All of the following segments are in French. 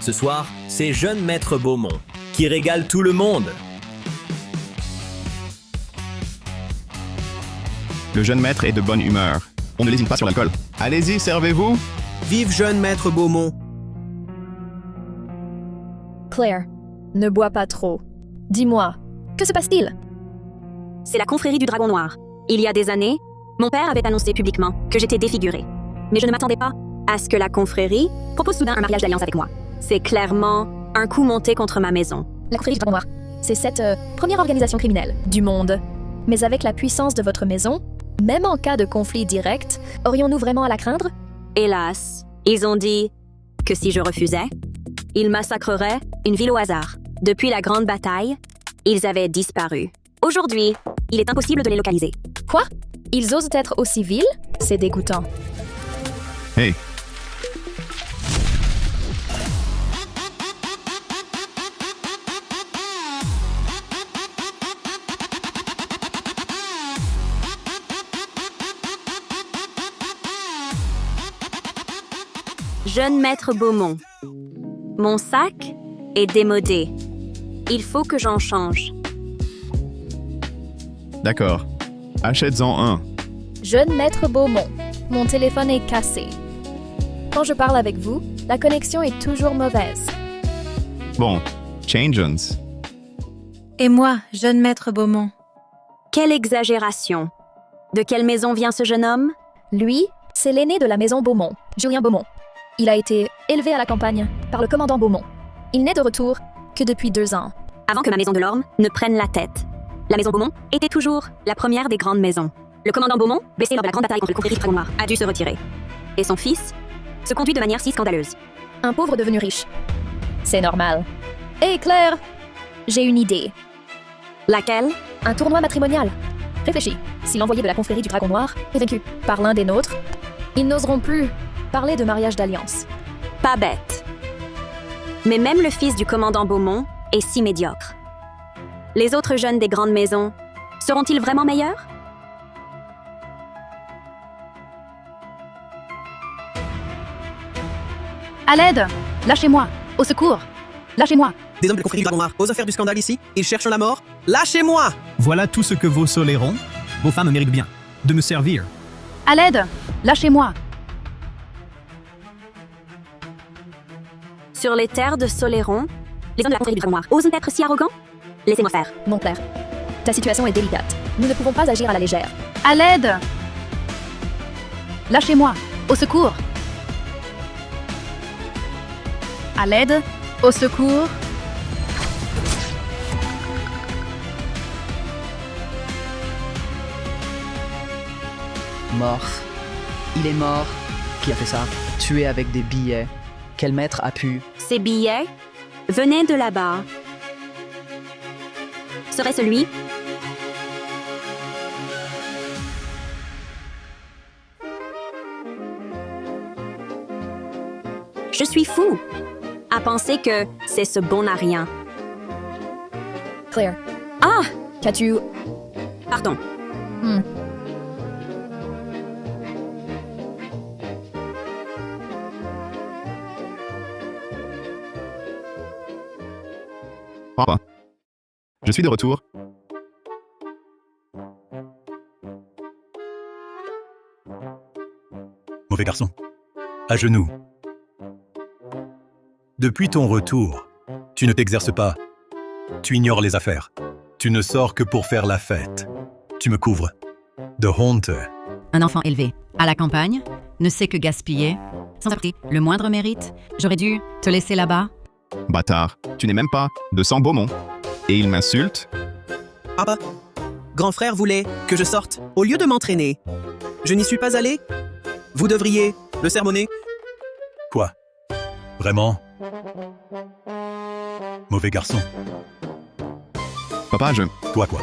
Ce soir, c'est jeune maître Beaumont qui régale tout le monde. Le jeune maître est de bonne humeur. On ne lésine pas sur l'alcool. Allez-y, servez-vous. Vive jeune maître Beaumont. Claire, ne bois pas trop. Dis-moi, que se passe-t-il? C'est la confrérie du Dragon Noir. Il y a des années, mon père avait annoncé publiquement que j'étais défigurée. Mais je ne m'attendais pas à ce que la confrérie propose soudain un mariage d'alliance avec moi. C'est clairement un coup monté contre ma maison. La confrérie du Dragon Noir, c'est cette première organisation criminelle du monde. Mais avec la puissance de votre maison, même en cas de conflit direct, aurions-nous vraiment à la craindre? Hélas, ils ont dit que si je refusais, ils massacreraient une ville au hasard. Depuis la grande bataille, ils avaient disparu. Aujourd'hui, il est impossible de les localiser. Quoi? Ils osent être aussi vils? C'est dégoûtant. Hey. Jeune maître Beaumont. Mon sac est démodé. Il faut que j'en change. D'accord. Achète-en un. Jeune maître Beaumont, mon téléphone est cassé. Quand je parle avec vous, la connexion est toujours mauvaise. Bon, change-ons. Et moi, jeune maître Beaumont. Quelle exagération. De quelle maison vient ce jeune homme? Lui, c'est l'aîné de la maison Beaumont, Julien Beaumont. Il a été élevé à la campagne par le commandant Beaumont. Il n'est de retour que depuis 2 ans. Avant que ma maison de l'Orme ne prenne la tête, la maison Beaumont était toujours la première des grandes maisons. Le commandant Beaumont, blessé lors de la grande bataille contre le confrérie du Dragon Noir, a dû se retirer. Et son fils se conduit de manière si scandaleuse. Un pauvre devenu riche. C'est normal. Hé Claire, j'ai une idée. Laquelle? Un tournoi matrimonial. Réfléchis, si l'envoyé de la confrérie du Dragon Noir est vaincu par l'un des nôtres, ils n'oseront plus parler de mariage d'alliance. Pas bête. Mais même le fils du commandant Beaumont est si médiocre. Les autres jeunes des grandes maisons seront-ils vraiment meilleurs? À l'aide! Lâchez-moi! Au secours! Lâchez-moi! Des hommes de la confrérie du Dragon Noir osent faire du scandale ici. Ils cherchent la mort. Lâchez-moi! Voilà tout ce que vos solérons, vos femmes méritent bien, de me servir. À l'aide! Lâchez-moi! Sur les terres de Soléron, les hommes de la confrérie du Dragon Noir osent être si arrogants? Laissez-moi faire. Mon Claire, ta situation est délicate. Nous ne pouvons pas agir à la légère. À l'aide! Lâchez-moi! Au secours! À l'aide! Au secours! Mort. Il est mort. Qui a fait ça? Tué avec des billets. Quel maître a pu? Ces billets venaient de là-bas. Serait-ce lui? Je suis fou à penser que c'est ce bon à rien. Claire, Ah! qu'as-tu... Pardon. Papa. Je suis de retour. Mauvais garçon. À genoux. Depuis ton retour, tu ne t'exerces pas. Tu ignores les affaires. Tu ne sors que pour faire la fête. Tu me couvres. The Haunter. Un enfant élevé à la campagne ne sait que gaspiller, sans apporter le moindre mérite. J'aurais dû te laisser là-bas. Bâtard, tu n'es même pas de sang Beaumont. Et il m'insulte? Papa, grand frère voulait que je sorte au lieu de m'entraîner. Je n'y suis pas allé. Vous devriez le sermonner. Quoi? Vraiment? Mauvais garçon. Papa, Toi quoi?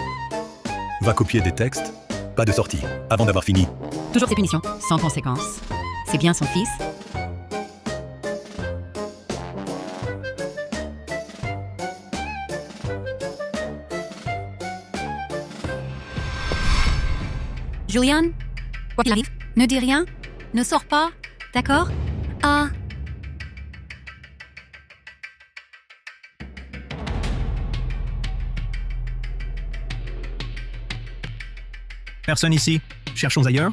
Va copier des textes? Pas de sortie, avant d'avoir fini. Toujours ces punitions, sans conséquence. C'est bien son fils. Julian, quoi qu'il arrive, ne dis rien, ne sors pas, d'accord? Ah, Personne ici. Cherchons ailleurs.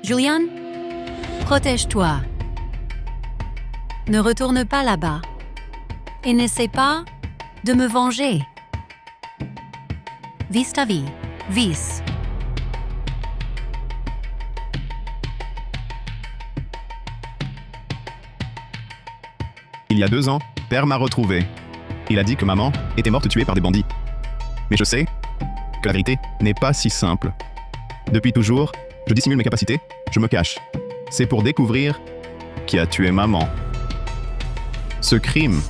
Julian, protège-toi. Ne retourne pas là-bas. Et n'essaie pas de me venger. Vis ta vie. Vis. Il y a 2 ans, père m'a retrouvé. Il a dit que maman était morte tuée par des bandits. Mais je sais que la vérité n'est pas si simple. Depuis toujours, je dissimule mes capacités, je me cache. C'est pour découvrir qui a tué maman. Ce crime,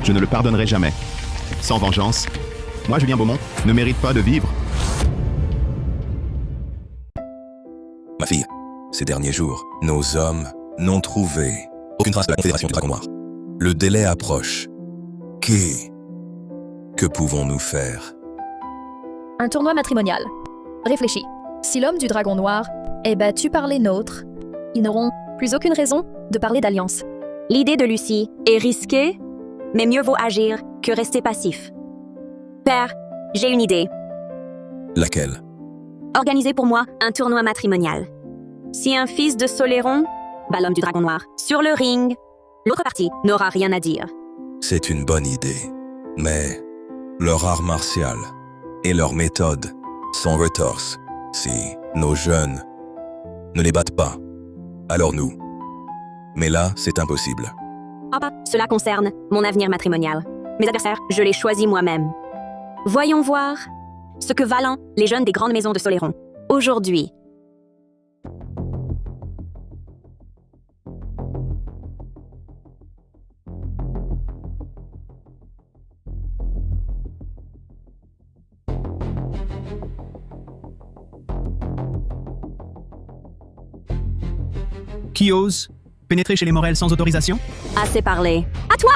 je ne le pardonnerai jamais. Sans vengeance, moi, Julien Beaumont, ne mérite pas de vivre. Ma fille, ces derniers jours, nos hommes n'ont trouvé aucune trace de la Confédération du Dragon Noir. Le délai approche. Que pouvons-nous faire? Un tournoi matrimonial. Réfléchis. Si l'homme du Dragon Noir est battu par les nôtres, ils n'auront plus aucune raison de parler d'alliance. L'idée de Lucie est risquée, mais mieux vaut agir que rester passif. Père, j'ai une idée. Laquelle? Organisez pour moi un tournoi matrimonial. Si un fils de Soléron bat l'homme du Dragon Noir sur le ring, l'autre partie n'aura rien à dire. C'est une bonne idée. Mais leur art martial et leur méthode sont retorses. Si nos jeunes ne les battent pas, alors nous. Mais là, c'est impossible. Papa, cela concerne mon avenir matrimonial. Mes adversaires, je les choisis moi-même. Voyons voir ce que valent les jeunes des grandes maisons de Soléron. Aujourd'hui. Qui ose pénétrer chez les Morel sans autorisation? Assez parlé. À toi!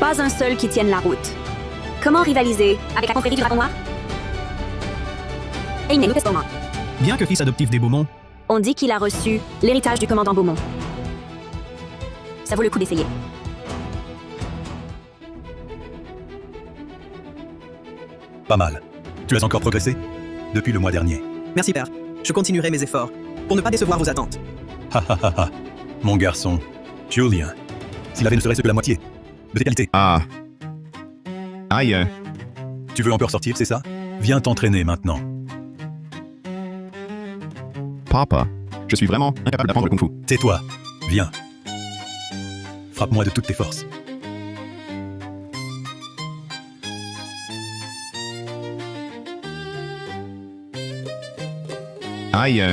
Pas un seul qui tienne la route. Comment rivaliser avec la confrérie du Dragon Noir? Et il n'est pour moi. Bien que fils adoptif des Beaumont, On dit qu'il a reçu l'héritage du commandant Beaumont. Ça vaut le coup d'essayer. Pas mal. Tu as encore progressé depuis le mois dernier. Merci, père. Je continuerai mes efforts pour ne pas décevoir vos attentes. Ha ha ha ha. Mon garçon, Julien. S'il avait ne serait-ce que la moitié de tes qualités. Ah. Aïe. Tu veux encore sortir, c'est ça? Viens t'entraîner maintenant. Papa, je suis vraiment incapable d'apprendre le kung-fu. Tais-toi. Viens. Frappe-moi de toutes tes forces. Aïe.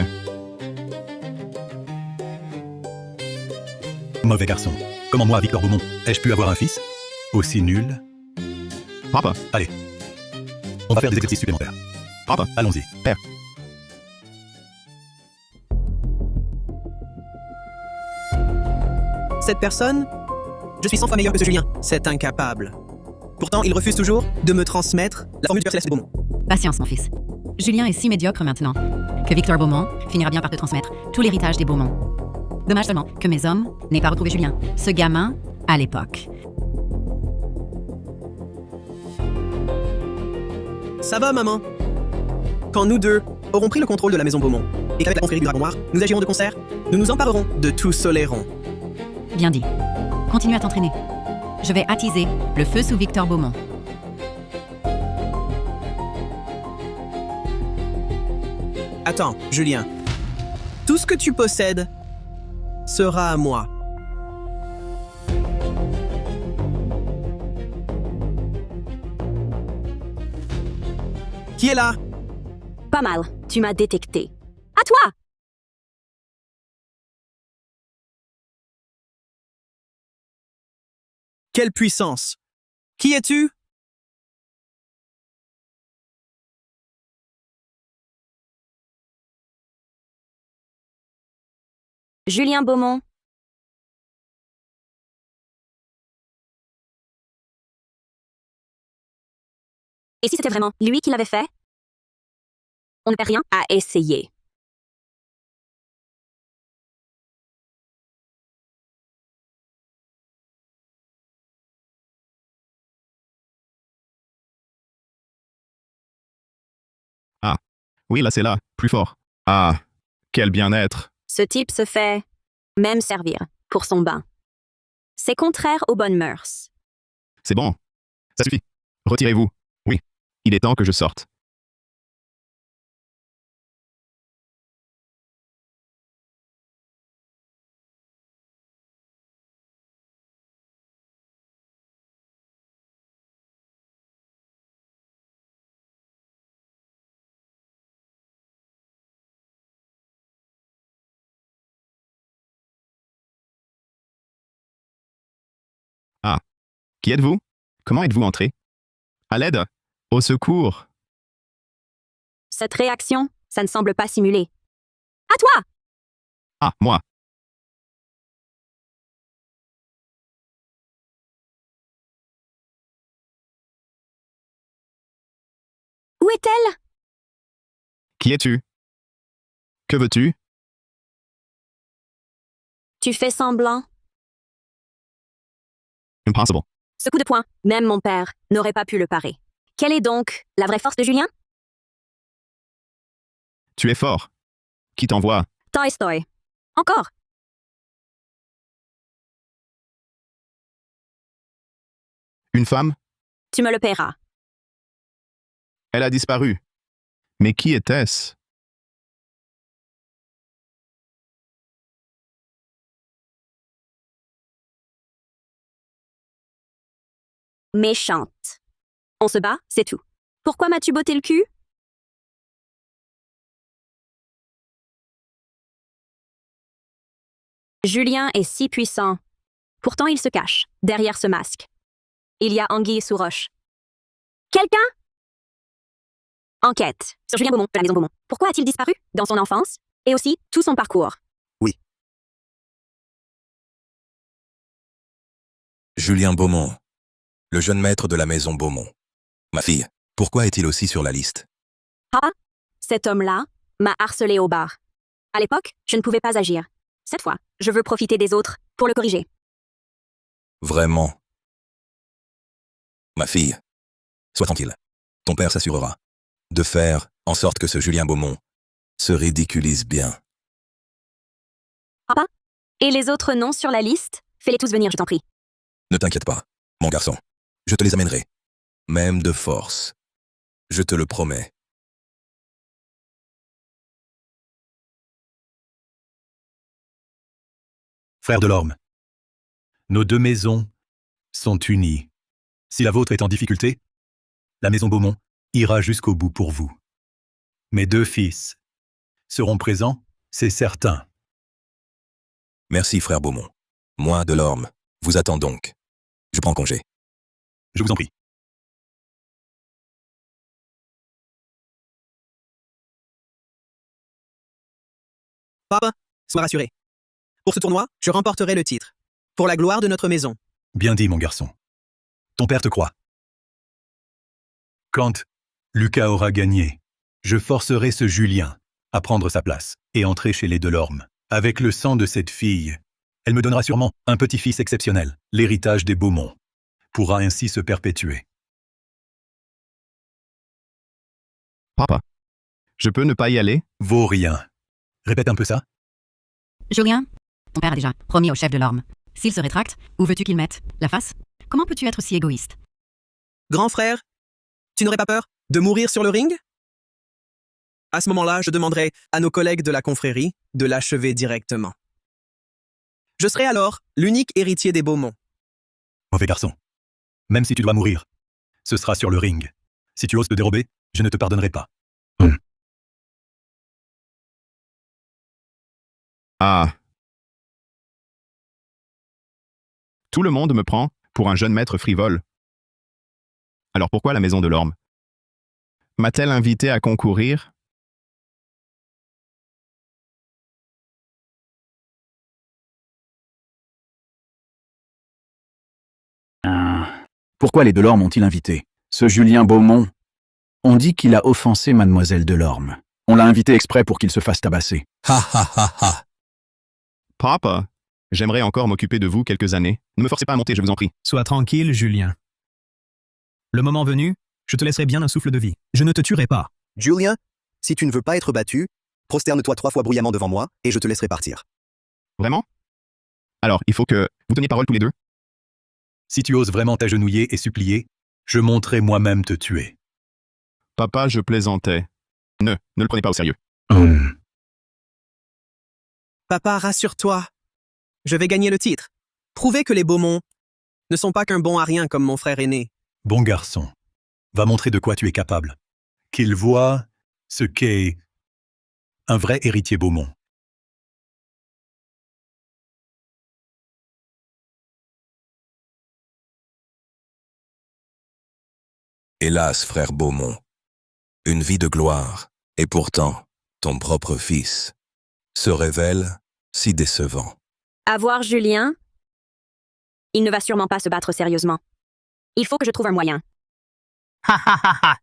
Mauvais garçon. Comment moi, Victor Beaumont, ai-je pu avoir un fils aussi nul? Papa. Allez. On va faire des exercices supplémentaires. Papa. Allons-y. Père. Cette personne, je suis 100 fois meilleur que ce Julien. C'est incapable. Pourtant, il refuse toujours de me transmettre la formule du Père Céleste de Beaumont. Patience, mon fils. Julien est si médiocre maintenant que Victor Beaumont finira bien par te transmettre tout l'héritage des Beaumont. Dommage seulement que mes hommes n'aient pas retrouvé Julien, ce gamin à l'époque. Ça va, maman? Quand nous deux aurons pris le contrôle de la maison Beaumont et qu'avec la confrérie du Dragon Noir, nous agirons de concert, nous nous emparerons de tout Soléron. Bien dit. Continue à t'entraîner. Je vais attiser le feu sous Victor Beaumont. Attends, Julien. Tout ce que tu possèdes sera à moi. Qui est là? Pas mal. Tu m'as détecté. À toi! Quelle puissance! Qui es-tu? Julien Beaumont, Et si c'était vraiment lui qui l'avait fait? On ne perd rien à essayer. Ah. Oui, là c'est là. Plus fort. Ah. Quel bien-être. Ce type se fait même servir pour son bain. C'est contraire aux bonnes mœurs. C'est bon. Ça suffit. Retirez-vous. Oui. Il est temps que je sorte. Ah. Qui êtes-vous? Comment êtes-vous entré? À l'aide? Au secours? Cette réaction, ça ne semble pas simulé. À toi! Ah, moi. Où est-elle? Qui es-tu? Que veux-tu? Tu fais semblant. Impossible. Ce coup de poing, même mon père n'aurait pas pu le parer. Quelle est donc la vraie force de Julien? Tu es fort. Qui t'envoie? Toy Story. Encore. Une femme? Tu me le paieras. Elle a disparu. Mais qui était-ce? Méchante. On se bat, c'est tout. Pourquoi m'as-tu botté le cul? Julien est si puissant. Pourtant, il se cache derrière ce masque. Il y a anguille sous roche. Quelqu'un? Enquête sur Julien Beaumont de la maison Beaumont. Pourquoi a-t-il disparu dans son enfance et aussi tout son parcours? Julien Beaumont, le jeune maître de la maison Beaumont. Ma fille, pourquoi est-il aussi sur la liste? Ah, cet homme-là m'a harcelé au bar. À l'époque, je ne pouvais pas agir. Cette fois, je veux profiter des autres pour le corriger. Vraiment? Ma fille, sois tranquille. Ton père s'assurera de faire en sorte que ce Julien Beaumont se ridiculise bien. Papa? Et les autres noms sur la liste? Fais-les tous venir, je t'en prie. Ne t'inquiète pas, mon garçon. Je te les amènerai. Même de force. Je te le promets. Frère Delorme, nos deux maisons sont unies. Si la vôtre est en difficulté, la maison Beaumont ira jusqu'au bout pour vous. Mes deux fils seront présents, c'est certain. Merci, frère Beaumont. Moi, Delorme, vous attends donc. Je prends congé. Je vous en prie. Papa, sois rassuré. Pour ce tournoi, je remporterai le titre. Pour la gloire de notre maison. Bien dit, mon garçon. Ton père te croit. Quand Lucas aura gagné, je forcerai ce Julien à prendre sa place et entrer chez les Delorme. Avec le sang de cette fille, elle me donnera sûrement un petit-fils exceptionnel. L'héritage des Beaumont pourra ainsi se perpétuer. Papa. Je peux ne pas y aller? Vaut rien. Répète un peu ça. Julien, ton père a déjà promis au chef de l'orme. S'il se rétracte, où veux-tu qu'il mette la face? Comment peux-tu être si égoïste? Grand frère, tu n'aurais pas peur de mourir sur le ring? À ce moment-là, je demanderai à nos collègues de la confrérie de l'achever directement. Je serai alors l'unique héritier des Beaumont. Mauvais garçon. Même si tu dois mourir, ce sera sur le ring. Si tu oses te dérober, je ne te pardonnerai pas. Ah. Tout le monde me prend pour un jeune maître frivole. Alors pourquoi la maison de l'orme? M'a-t-elle invité à concourir? Pourquoi les Delorme m'ont-ils invité? Ce Julien Beaumont On dit qu'il a offensé mademoiselle Delorme. On l'a invité exprès pour qu'il se fasse tabasser. Ha ha ha ha. Papa, j'aimerais encore m'occuper de vous quelques années. Ne me forcez pas à monter, je vous en prie. Sois tranquille, Julien. Le moment venu, je te laisserai bien un souffle de vie. Je ne te tuerai pas. Julien, si tu ne veux pas être battu, prosterne-toi 3 fois bruyamment devant moi et je te laisserai partir. Vraiment? Alors, il faut que vous teniez parole tous les deux? Si tu oses vraiment t'agenouiller et supplier, je monterai moi-même te tuer. Papa, je plaisantais. Ne le prenez pas au sérieux. Papa, rassure-toi. Je vais gagner le titre. Prouver que les Beaumont ne sont pas qu'un bon à rien comme mon frère aîné. Bon garçon, va montrer de quoi tu es capable. Qu'il voie ce qu'est un vrai héritier Beaumont. Hélas, frère Beaumont, une vie de gloire, et pourtant, ton propre fils, se révèle si décevant. Avoir Julien, il ne va sûrement pas se battre sérieusement. Il faut que je trouve un moyen. Ha ha ha ha.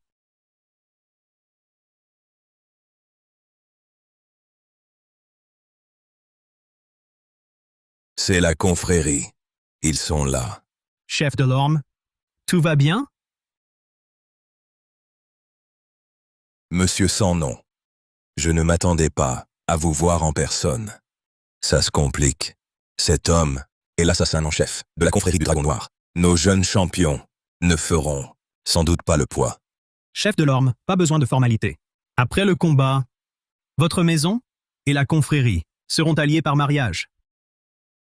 C'est la confrérie. Ils sont là. Chef Delorme, tout va bien? Monsieur sans nom, je ne m'attendais pas à vous voir en personne. Ça se complique. Cet homme est l'assassin en chef de la confrérie du Dragon Noir. Nos jeunes champions ne feront sans doute pas le poids. Chef Delorme, pas besoin de formalité. Après le combat, votre maison et la confrérie seront alliés par mariage.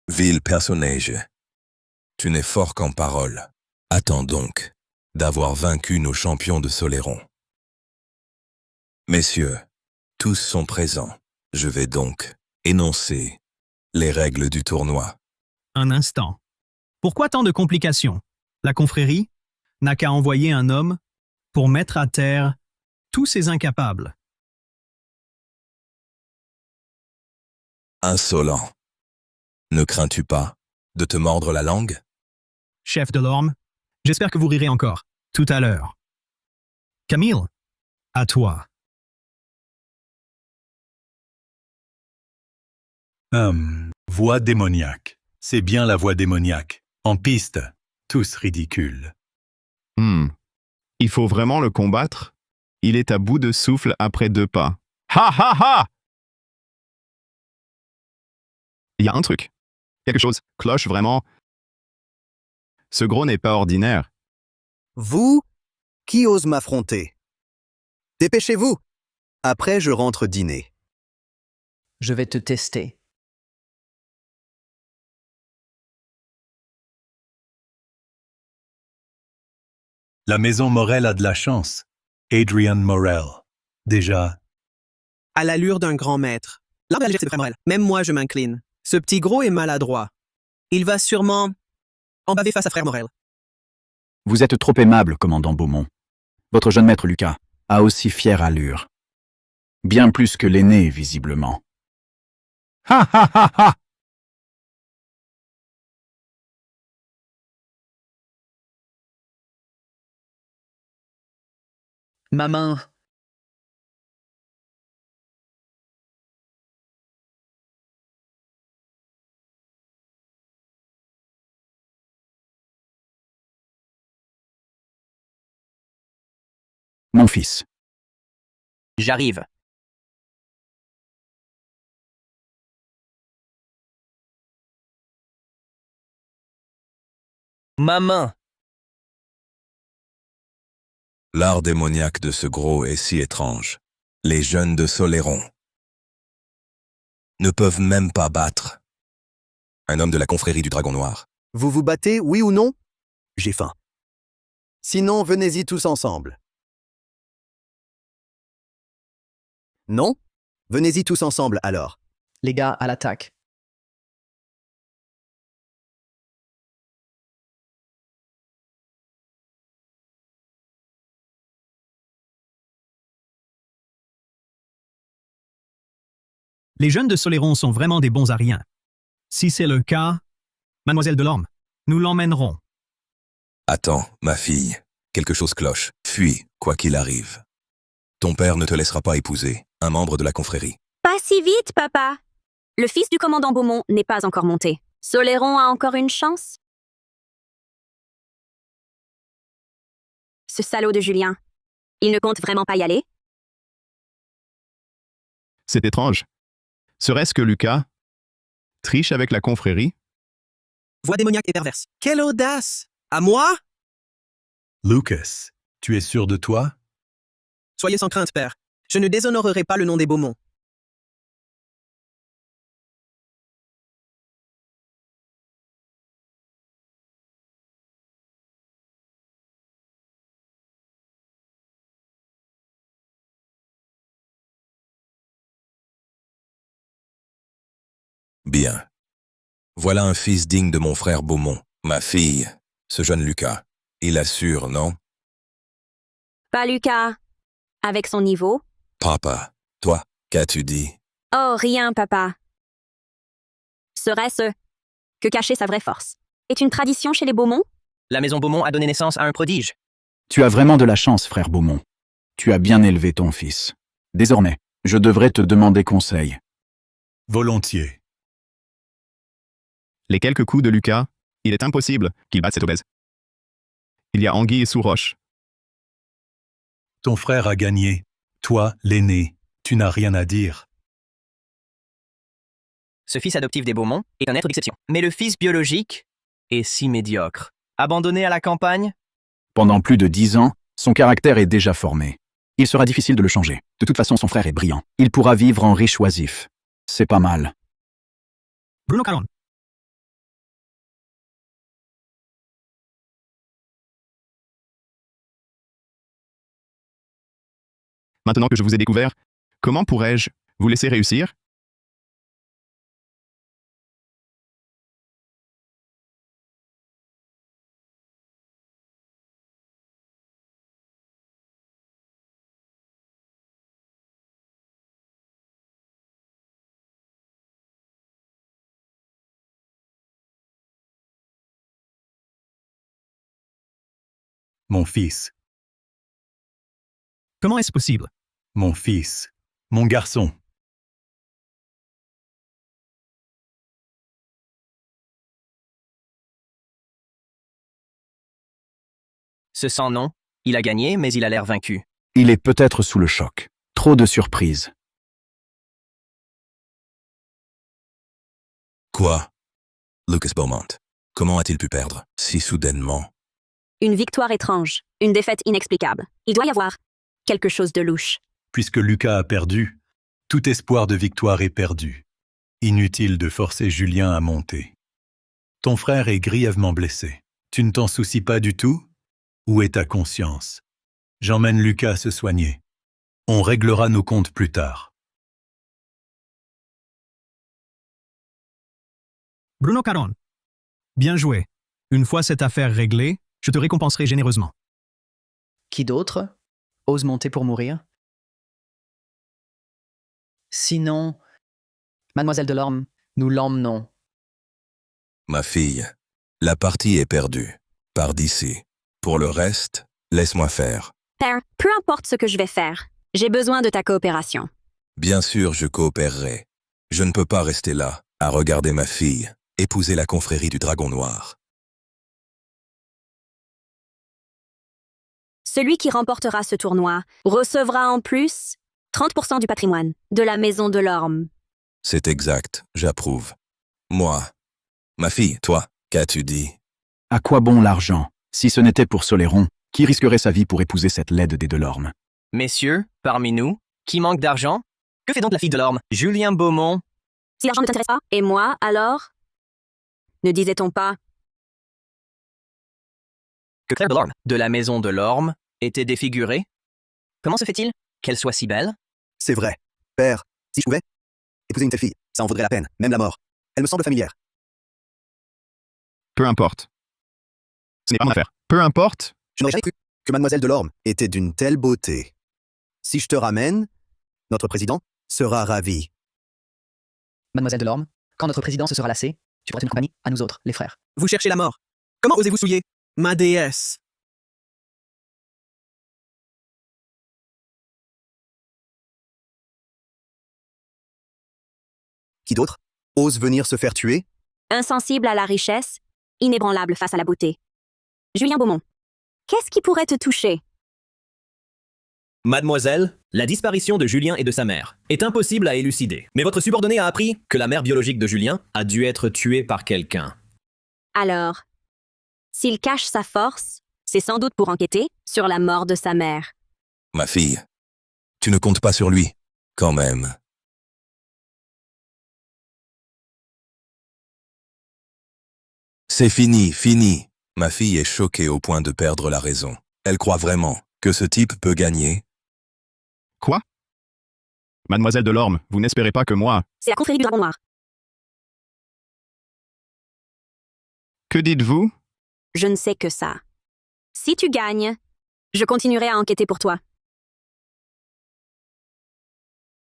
Vil personnage, tu n'es fort qu'en parole. Attends donc d'avoir vaincu nos champions de Soleron. Messieurs, tous sont présents. Je vais donc énoncer les règles du tournoi. Un instant. Pourquoi tant de complications? La confrérie n'a qu'à envoyer un homme pour mettre à terre tous ces incapables. Insolent. Ne crains-tu pas de te mordre la langue? Chef Delorme, j'espère que vous rirez encore, tout à l'heure. Camille, à toi. Voix démoniaque. C'est bien la voix démoniaque. En piste, tous ridicules. Il faut vraiment le combattre? Il est à bout de souffle après 2 pas. Ha ha ha! Il y a un truc. Quelque chose cloche vraiment. Ce gros n'est pas ordinaire. Vous, qui ose m'affronter? Dépêchez-vous. Après, je rentre dîner. Je vais te tester. La maison Morel a de la chance. Adrian Morel. Déjà. À l'allure d'un grand maître. L'arme de frère Morel. Même moi, je m'incline. Ce petit gros est maladroit. Il va sûrement en baver face à frère Morel. Vous êtes trop aimable, commandant Beaumont. Votre jeune maître Lucas a aussi fière allure. Bien plus que l'aîné, visiblement. Ha ha ha ha! Ma main. Mon fils. J'arrive. Ma main. L'art démoniaque de ce gros est si étrange. Les jeunes de Soleron ne peuvent même pas battre un homme de la confrérie du Dragon Noir. Vous vous battez, oui ou non? J'ai faim. Sinon, venez-y tous ensemble. Non? Venez-y tous ensemble alors. Les gars, à l'attaque. Les jeunes de Soleron sont vraiment des bons à rien. Si c'est le cas, mademoiselle Delorme, nous l'emmènerons. Attends, ma fille, quelque chose cloche. Fuis, quoi qu'il arrive. Ton père ne te laissera pas épouser un membre de la confrérie. Pas si vite, papa. Le fils du commandant Beaumont n'est pas encore monté. Soléron a encore une chance? Ce salaud de Julien. Il ne compte vraiment pas y aller? C'est étrange. Serait-ce que Lucas triche avec la confrérie? Voix démoniaque et perverse. Quelle audace! À moi? Lucas, tu es sûr de toi? Soyez sans crainte, père. Je ne déshonorerai pas le nom des Beaumont. Bien. Voilà un fils digne de mon frère Beaumont. Ma fille, ce jeune Lucas. Il assure, non? Pas Lucas. Avec son niveau? Papa, toi, qu'as-tu dit? Oh, rien, papa. Serait-ce que cacher sa vraie force est une tradition chez les Beaumont? La maison Beaumont a donné naissance à un prodige. Tu as vraiment de la chance, frère Beaumont. Tu as bien élevé ton fils. Désormais, je devrais te demander conseil. Volontiers. Les quelques coups de Lucas, il est impossible qu'il batte cet obèse. Il y a anguille sous roche. Ton frère a gagné. Toi, l'aîné, tu n'as rien à dire. Ce fils adoptif des Beaumont est un être d'exception. Mais le fils biologique est si médiocre. Abandonné à la campagne? Pendant plus de 10 ans, son caractère est déjà formé. Il sera difficile de le changer. De toute façon, son frère est brillant. Il pourra vivre en riche oisif. C'est pas mal. Bruno Caron. Maintenant que je vous ai découvert, comment pourrais-je vous laisser réussir? Mon fils, Comment est-ce possible? mon fils, mon garçon. Ce sans nom, il a gagné, mais il a l'air vaincu. Il est peut-être sous le choc. Trop de surprises. Quoi? Lucas Beaumont, comment a-t-il pu perdre si soudainement? Une victoire étrange, une défaite inexplicable. Il doit y avoir quelque chose de louche. Puisque Lucas a perdu, tout espoir de victoire est perdu. Inutile de forcer Julien à monter. Ton frère est grièvement blessé. Tu ne t'en soucies pas du tout? Où est ta conscience? J'emmène Lucas se soigner. On réglera nos comptes plus tard. Bruno Caron. Bien joué. Une fois cette affaire réglée, je te récompenserai généreusement. Qui d'autre ose monter pour mourir? Sinon, Mademoiselle Delorme, nous l'emmenons. Ma fille, la partie est perdue. Pars d'ici. Pour le reste, laisse-moi faire. Père, peu importe ce que je vais faire, j'ai besoin de ta coopération. Bien sûr, je coopérerai. Je ne peux pas rester là, à regarder ma fille épouser la confrérie du Dragon Noir. Celui qui remportera ce tournoi recevra en plus 30% du patrimoine de la maison Delorme. C'est exact, j'approuve. Moi, ma fille, toi, qu'as-tu dit? À quoi bon l'argent? Si ce n'était pour Soléron, qui risquerait sa vie pour épouser cette laide des Delorme? Messieurs, parmi nous, qui manque d'argent? Que fait donc la fille de l'orme? Julien Beaumont? Si l'argent ne t'intéresse pas, et moi, alors? Ne disait-on pas Que Claire de l'orme, de la maison de l'orme, était défigurée? Comment se fait-il qu'elle soit si belle? C'est vrai. Père, si je pouvais épouser une telle fille, ça en vaudrait la peine, même la mort. Elle me semble familière. Peu importe. Ce n'est pas mon affaire. Peu importe. Je n'aurais jamais cru que Mademoiselle Delorme était d'une telle beauté. Si je te ramène, notre président sera ravi. Mademoiselle Delorme, quand notre président se sera lassé, tu feras une compagnie à nous autres, les frères. Vous cherchez la mort. Comment osez-vous souiller ma déesse? Qui d'autre ose venir se faire tuer? Insensible à la richesse, inébranlable face à la beauté. Julien Beaumont, qu'est-ce qui pourrait te toucher? Mademoiselle, la disparition de Julien et de sa mère est impossible à élucider. Mais votre subordonné a appris que la mère biologique de Julien a dû être tuée par quelqu'un. Alors, s'il cache sa force, c'est sans doute pour enquêter sur la mort de sa mère. Ma fille, tu ne comptes pas sur lui, quand même. C'est fini, fini. Ma fille est choquée au point de perdre la raison. Elle croit vraiment que ce type peut gagner. Quoi? Mademoiselle Delorme, vous n'espérez pas que moi... C'est la confrérie du Dragon Noir. Que dites-vous? Je ne sais que ça. Si tu gagnes, je continuerai à enquêter pour toi.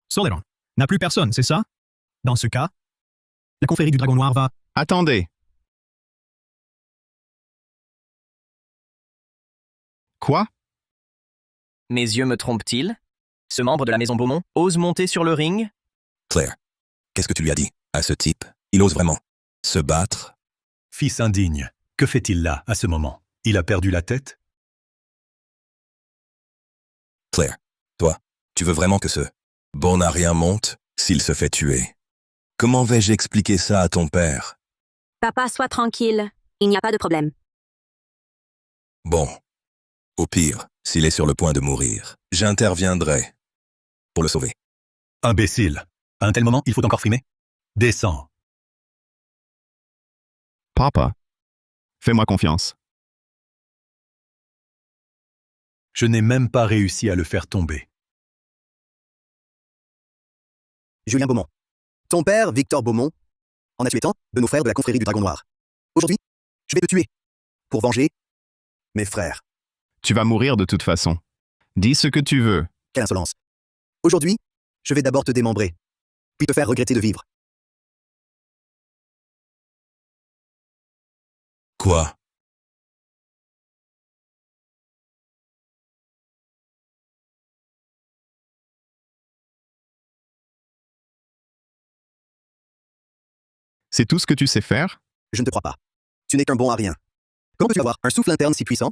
Soleron n'a plus personne, c'est ça? Dans ce cas, la confrérie du Dragon Noir va... Attendez. Quoi? Mes yeux me trompent-ils? Ce membre de la maison Beaumont ose monter sur le ring? Claire, qu'est-ce que tu lui as dit à ce type? Il ose vraiment se battre? Fils indigne, que fait-il là, à ce moment? Il a perdu la tête? Claire, toi, tu veux vraiment que ce bon à rien monte s'il se fait tuer? Comment vais-je expliquer ça à ton père? Papa, sois tranquille. Il n'y a pas de problème. Bon. Au pire, s'il est sur le point de mourir, j'interviendrai pour le sauver. Imbécile. À un tel moment, il faut encore frimer? Descends. Papa, fais-moi confiance. Je n'ai même pas réussi à le faire tomber. Julien Beaumont. Ton père, Victor Beaumont, en a tué tant de nos frères de la confrérie du Dragon Noir. Aujourd'hui, je vais te tuer. Pour venger mes frères. Tu vas mourir de toute façon. Dis ce que tu veux. Quelle insolence. Aujourd'hui, je vais d'abord te démembrer, puis te faire regretter de vivre. Quoi? C'est tout ce que tu sais faire? Je ne te crois pas. Tu n'es qu'un bon à rien. Comment peux-tu avoir un souffle interne si puissant?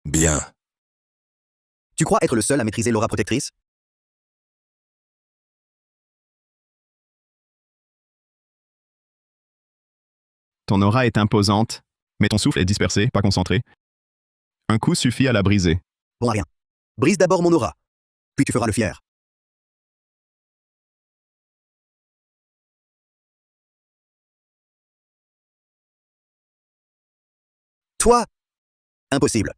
Bien. Tu crois être le seul à maîtriser l'aura protectrice? Ton aura est imposante, mais ton souffle est dispersé, pas concentré. Un coup suffit à la briser. Bon à rien. Brise d'abord mon aura, puis tu feras le fier. Toi, impossible.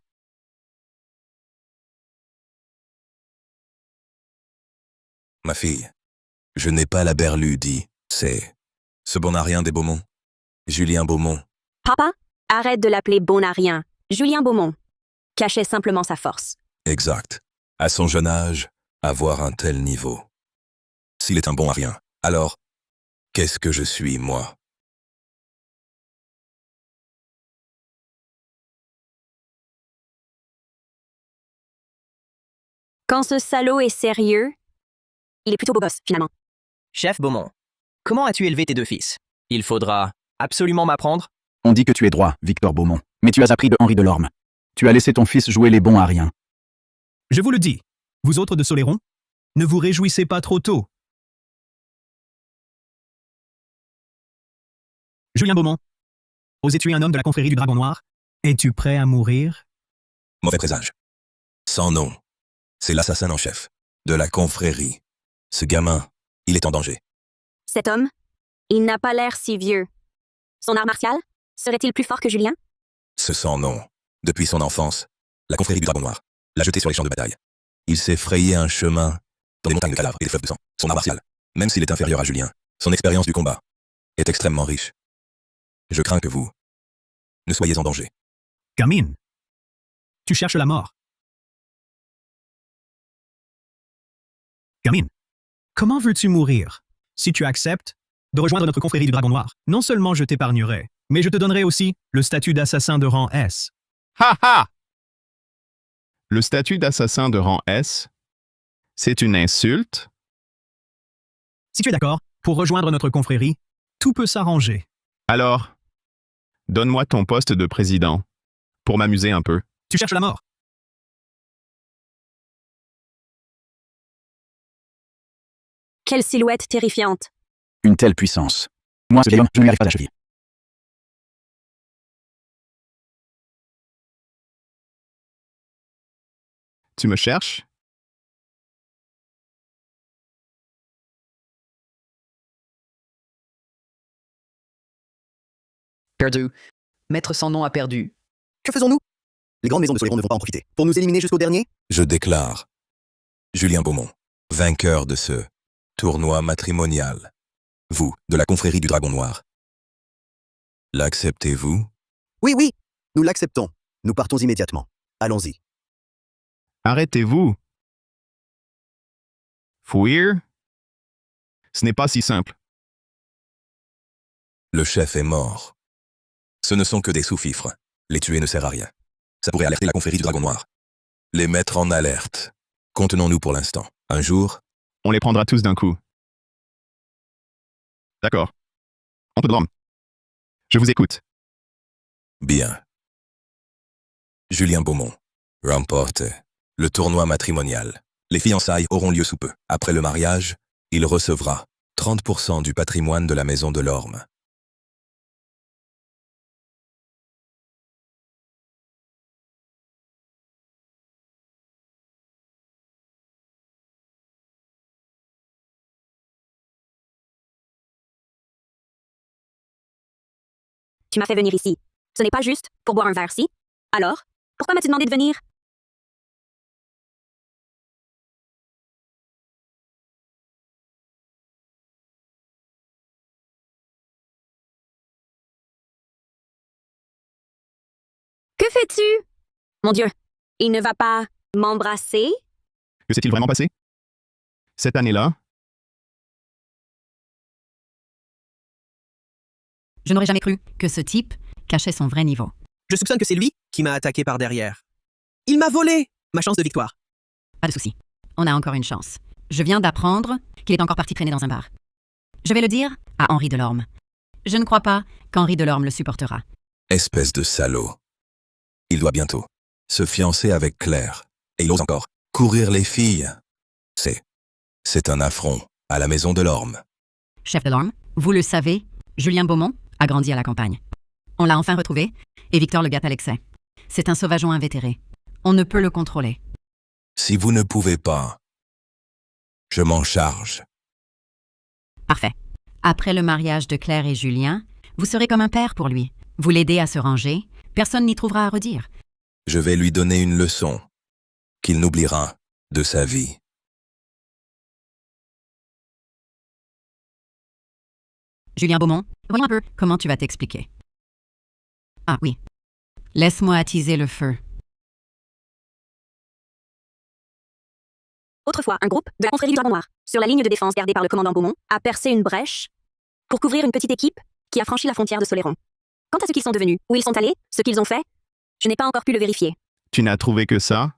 Ma fille, je n'ai pas la berlue, dit. C'est ce bon à rien des Beaumont. Julien Beaumont. Papa, arrête de l'appeler bon à rien. Julien Beaumont cachait simplement sa force. Exact. À son jeune âge, avoir un tel niveau. S'il est un bon à rien, alors, qu'est-ce que je suis, moi? Quand ce salaud est sérieux, il est plutôt beau gosse, finalement. Chef Beaumont, comment as-tu élevé tes deux fils? Il faudra absolument m'apprendre. On dit que tu es droit, Victor Beaumont, mais tu as appris de Henri Delorme. Tu as laissé ton fils jouer les bons à rien. Je vous le dis, vous autres de Soleron, ne vous réjouissez pas trop tôt. Julien Beaumont, osais tuer un homme de la confrérie du Dragon Noir? Es-tu prêt à mourir? Mauvais présage. Sans nom. C'est l'assassin en chef de la confrérie. Ce gamin, il est en danger. Cet homme, il n'a pas l'air si vieux. Son art martial serait-il plus fort que Julien? Ce sans nom. Depuis son enfance, la confrérie du Dragon Noir l'a jeté sur les champs de bataille. Il s'est frayé un chemin dans des montagnes de cadavres et des fleuves de sang. Son art martial, même s'il est inférieur à Julien, son expérience du combat est extrêmement riche. Je crains que vous ne soyez en danger. Gamine, tu cherches la mort. Gamine, comment veux-tu mourir? Si tu acceptes de rejoindre notre confrérie du Dragon Noir, non seulement je t'épargnerai, mais je te donnerai aussi le statut d'assassin de rang S. Ha ha! Le statut d'assassin de rang S, c'est une insulte? Si tu es d'accord, pour rejoindre notre confrérie, tout peut s'arranger. Alors, donne-moi ton poste de président, pour m'amuser un peu. Tu cherches la mort. Quelle silhouette terrifiante. Une telle puissance. Moi, ce vieil homme, je ne lui arrive pas à la cheville. Tu me cherches? Perdu. Maître sans nom a perdu. Que faisons-nous? Les grandes maisons de Soleron ne vont pas en profiter. Pour nous éliminer jusqu'au dernier? Je déclare Julien Beaumont, vainqueur de ce tournoi matrimonial. Vous, de la confrérie du Dragon Noir. L'acceptez-vous? Oui, oui, nous l'acceptons. Nous partons immédiatement. Allons-y. Arrêtez-vous. Fuir? Ce n'est pas si simple. Le chef est mort. Ce ne sont que des sous-fifres. Les tuer ne sert à rien. Ça pourrait alerter la confrérie du Dragon Noir. Les mettre en alerte. Contenons-nous pour l'instant. Un jour, On les prendra tous d'un coup. D'accord. On peut dormir. Je vous écoute. bien. Julien Beaumont remporte le tournoi matrimonial. Les fiançailles auront lieu sous peu. Après le mariage, il recevra 30% du patrimoine de la maison de l'Orme. Tu m'as fait venir ici. Ce n'est pas juste pour boire un verre, si? Alors, pourquoi m'as-tu demandé de venir? Que fais-tu? Mon Dieu, il ne va pas m'embrasser? Que s'est-il vraiment passé? Cette année-là, Je n'aurais jamais cru que ce type cachait son vrai niveau. Je soupçonne que c'est lui qui m'a attaqué par derrière. Il m'a volé ma chance de victoire. Pas de souci. On a encore une chance. Je viens d'apprendre qu'il est encore parti traîner dans un bar. Je vais le dire à Henri Delorme. Je ne crois pas qu'Henri Delorme le supportera. Espèce de salaud. Il doit bientôt se fiancer avec Claire. Et il ose encore courir les filles. C'est un affront à la maison de l'Orme. Chef Delorme, vous le savez, Julien Beaumont a grandi à la campagne. On l'a enfin retrouvé, et Victor le gâte à l'excès. C'est un sauvageon invétéré. On ne peut le contrôler. Si vous ne pouvez pas, je m'en charge. Parfait. Après le mariage de Claire et Julien, vous serez comme un père pour lui. Vous l'aidez à se ranger, personne n'y trouvera à redire. Je vais lui donner une leçon qu'il n'oubliera de sa vie. Julien Beaumont, voyons un peu comment tu vas t'expliquer. Ah oui. Laisse-moi attiser le feu. Autrefois, un groupe de la confrérie du Dragon Noir, sur la ligne de défense gardée par le commandant Beaumont, a percé une brèche pour couvrir une petite équipe qui a franchi la frontière de Soleron. Quant à ce qu'ils sont devenus, où ils sont allés, ce qu'ils ont fait, je n'ai pas encore pu le vérifier. tu n'as trouvé que ça?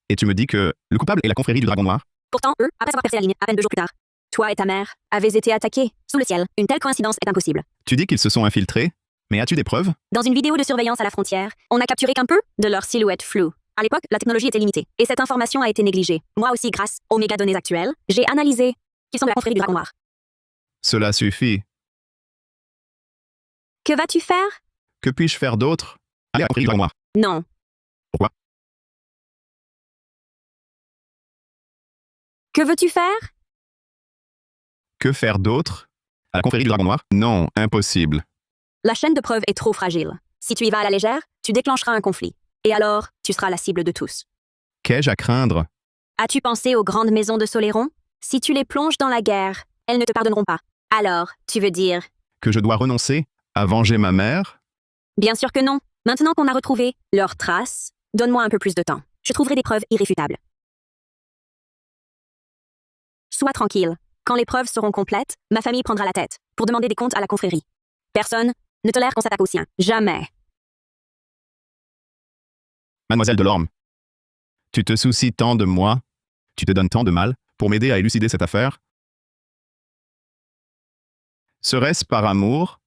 Et tu me dis que le coupable est la confrérie du Dragon Noir? Pourtant, eux, après avoir percé la ligne, à peine 2 jours plus tard, toi et ta mère avez été attaqués, sous le ciel. Une telle coïncidence est impossible. Tu dis qu'ils se sont infiltrés, mais as-tu des preuves? Dans une vidéo de surveillance à la frontière, on n'a capturé qu'un peu de leur silhouette floue. À l'époque, la technologie était limitée, et cette information a été négligée. Moi aussi, grâce aux mégadonnées actuelles, j'ai analysé qu'ils sont de la confrérie du Dragon Noir. Cela suffit. Que vas-tu faire? Que puis-je faire d'autre? Allez à la confrérie du Dragon Noir. Non. Pourquoi? Que veux-tu faire? Que faire d'autre? À la confrérie du Dragon Noir? Non, impossible. La chaîne de preuve est trop fragile. Si tu y vas à la légère, tu déclencheras un conflit. Et alors, tu seras la cible de tous. Qu'ai-je à craindre? As-tu pensé aux grandes maisons de Soleron? Si tu les plonges dans la guerre, elles ne te pardonneront pas. Alors, tu veux dire? Que je dois renoncer à venger ma mère? Bien sûr que non. Maintenant qu'on a retrouvé leurs traces, donne-moi un peu plus de temps. Je trouverai des preuves irréfutables. Sois tranquille. Quand les preuves seront complètes, ma famille prendra la tête pour demander des comptes à la confrérie. Personne ne tolère qu'on s'attaque aux siens. Jamais. Mademoiselle Delorme, tu te soucies tant de moi, tu te donnes tant de mal pour m'aider à élucider cette affaire? Serait-ce par amour?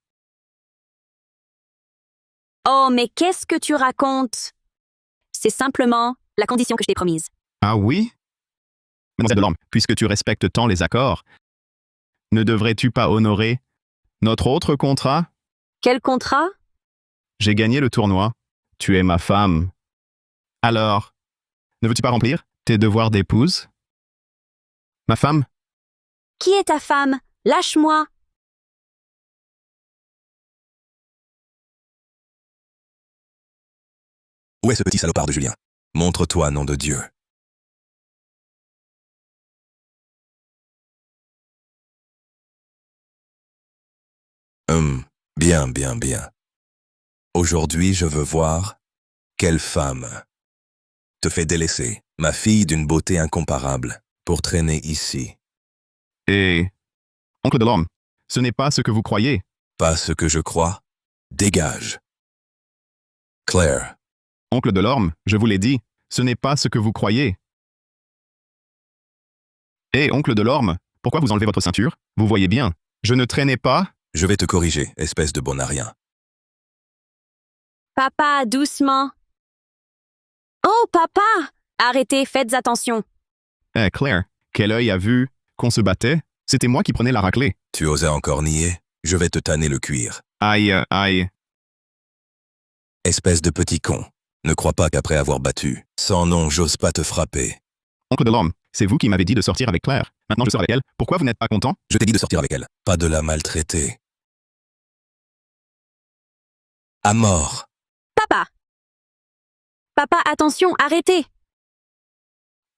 Oh, mais qu'est-ce que tu racontes? C'est simplement la condition que je t'ai promise. Ah oui? Mademoiselle Delorme, puisque tu respectes tant les accords, ne devrais-tu pas honorer notre autre contrat? Quel contrat? J'ai gagné le tournoi. Tu es ma femme. Alors, ne veux-tu pas remplir tes devoirs d'épouse? Ma femme? Qui est ta femme? Lâche-moi! Où est ce petit salopard de Julien? Montre-toi, nom de Dieu. Bien. Aujourd'hui, je veux voir quelle femme te fait délaisser, ma fille d'une beauté incomparable, pour traîner ici. Et... Oncle Delorme, ce n'est pas ce que vous croyez. Pas ce que je crois. Dégage. Claire. Oncle Delorme, je vous l'ai dit, ce n'est pas ce que vous croyez. Hé, oncle Delorme, pourquoi vous enlevez votre ceinture? Vous voyez bien, je ne traînais pas. Je vais te corriger, espèce de bon à rien. Papa, doucement. Oh, papa! Arrêtez, faites attention. Eh, Claire, quel œil a vu qu'on se battait? C'était moi qui prenais la raclée. Tu osais encore nier? Je vais te tanner le cuir. Aïe. Espèce de petit con. Ne crois pas qu'après avoir battu, sans nom, j'ose pas te frapper. Oncle Delorme, c'est vous qui m'avez dit de sortir avec Claire. Maintenant je sors avec elle. Pourquoi vous n'êtes pas content? Je t'ai dit de sortir avec elle, pas de la maltraiter. À mort. Papa! Papa, attention, arrêtez!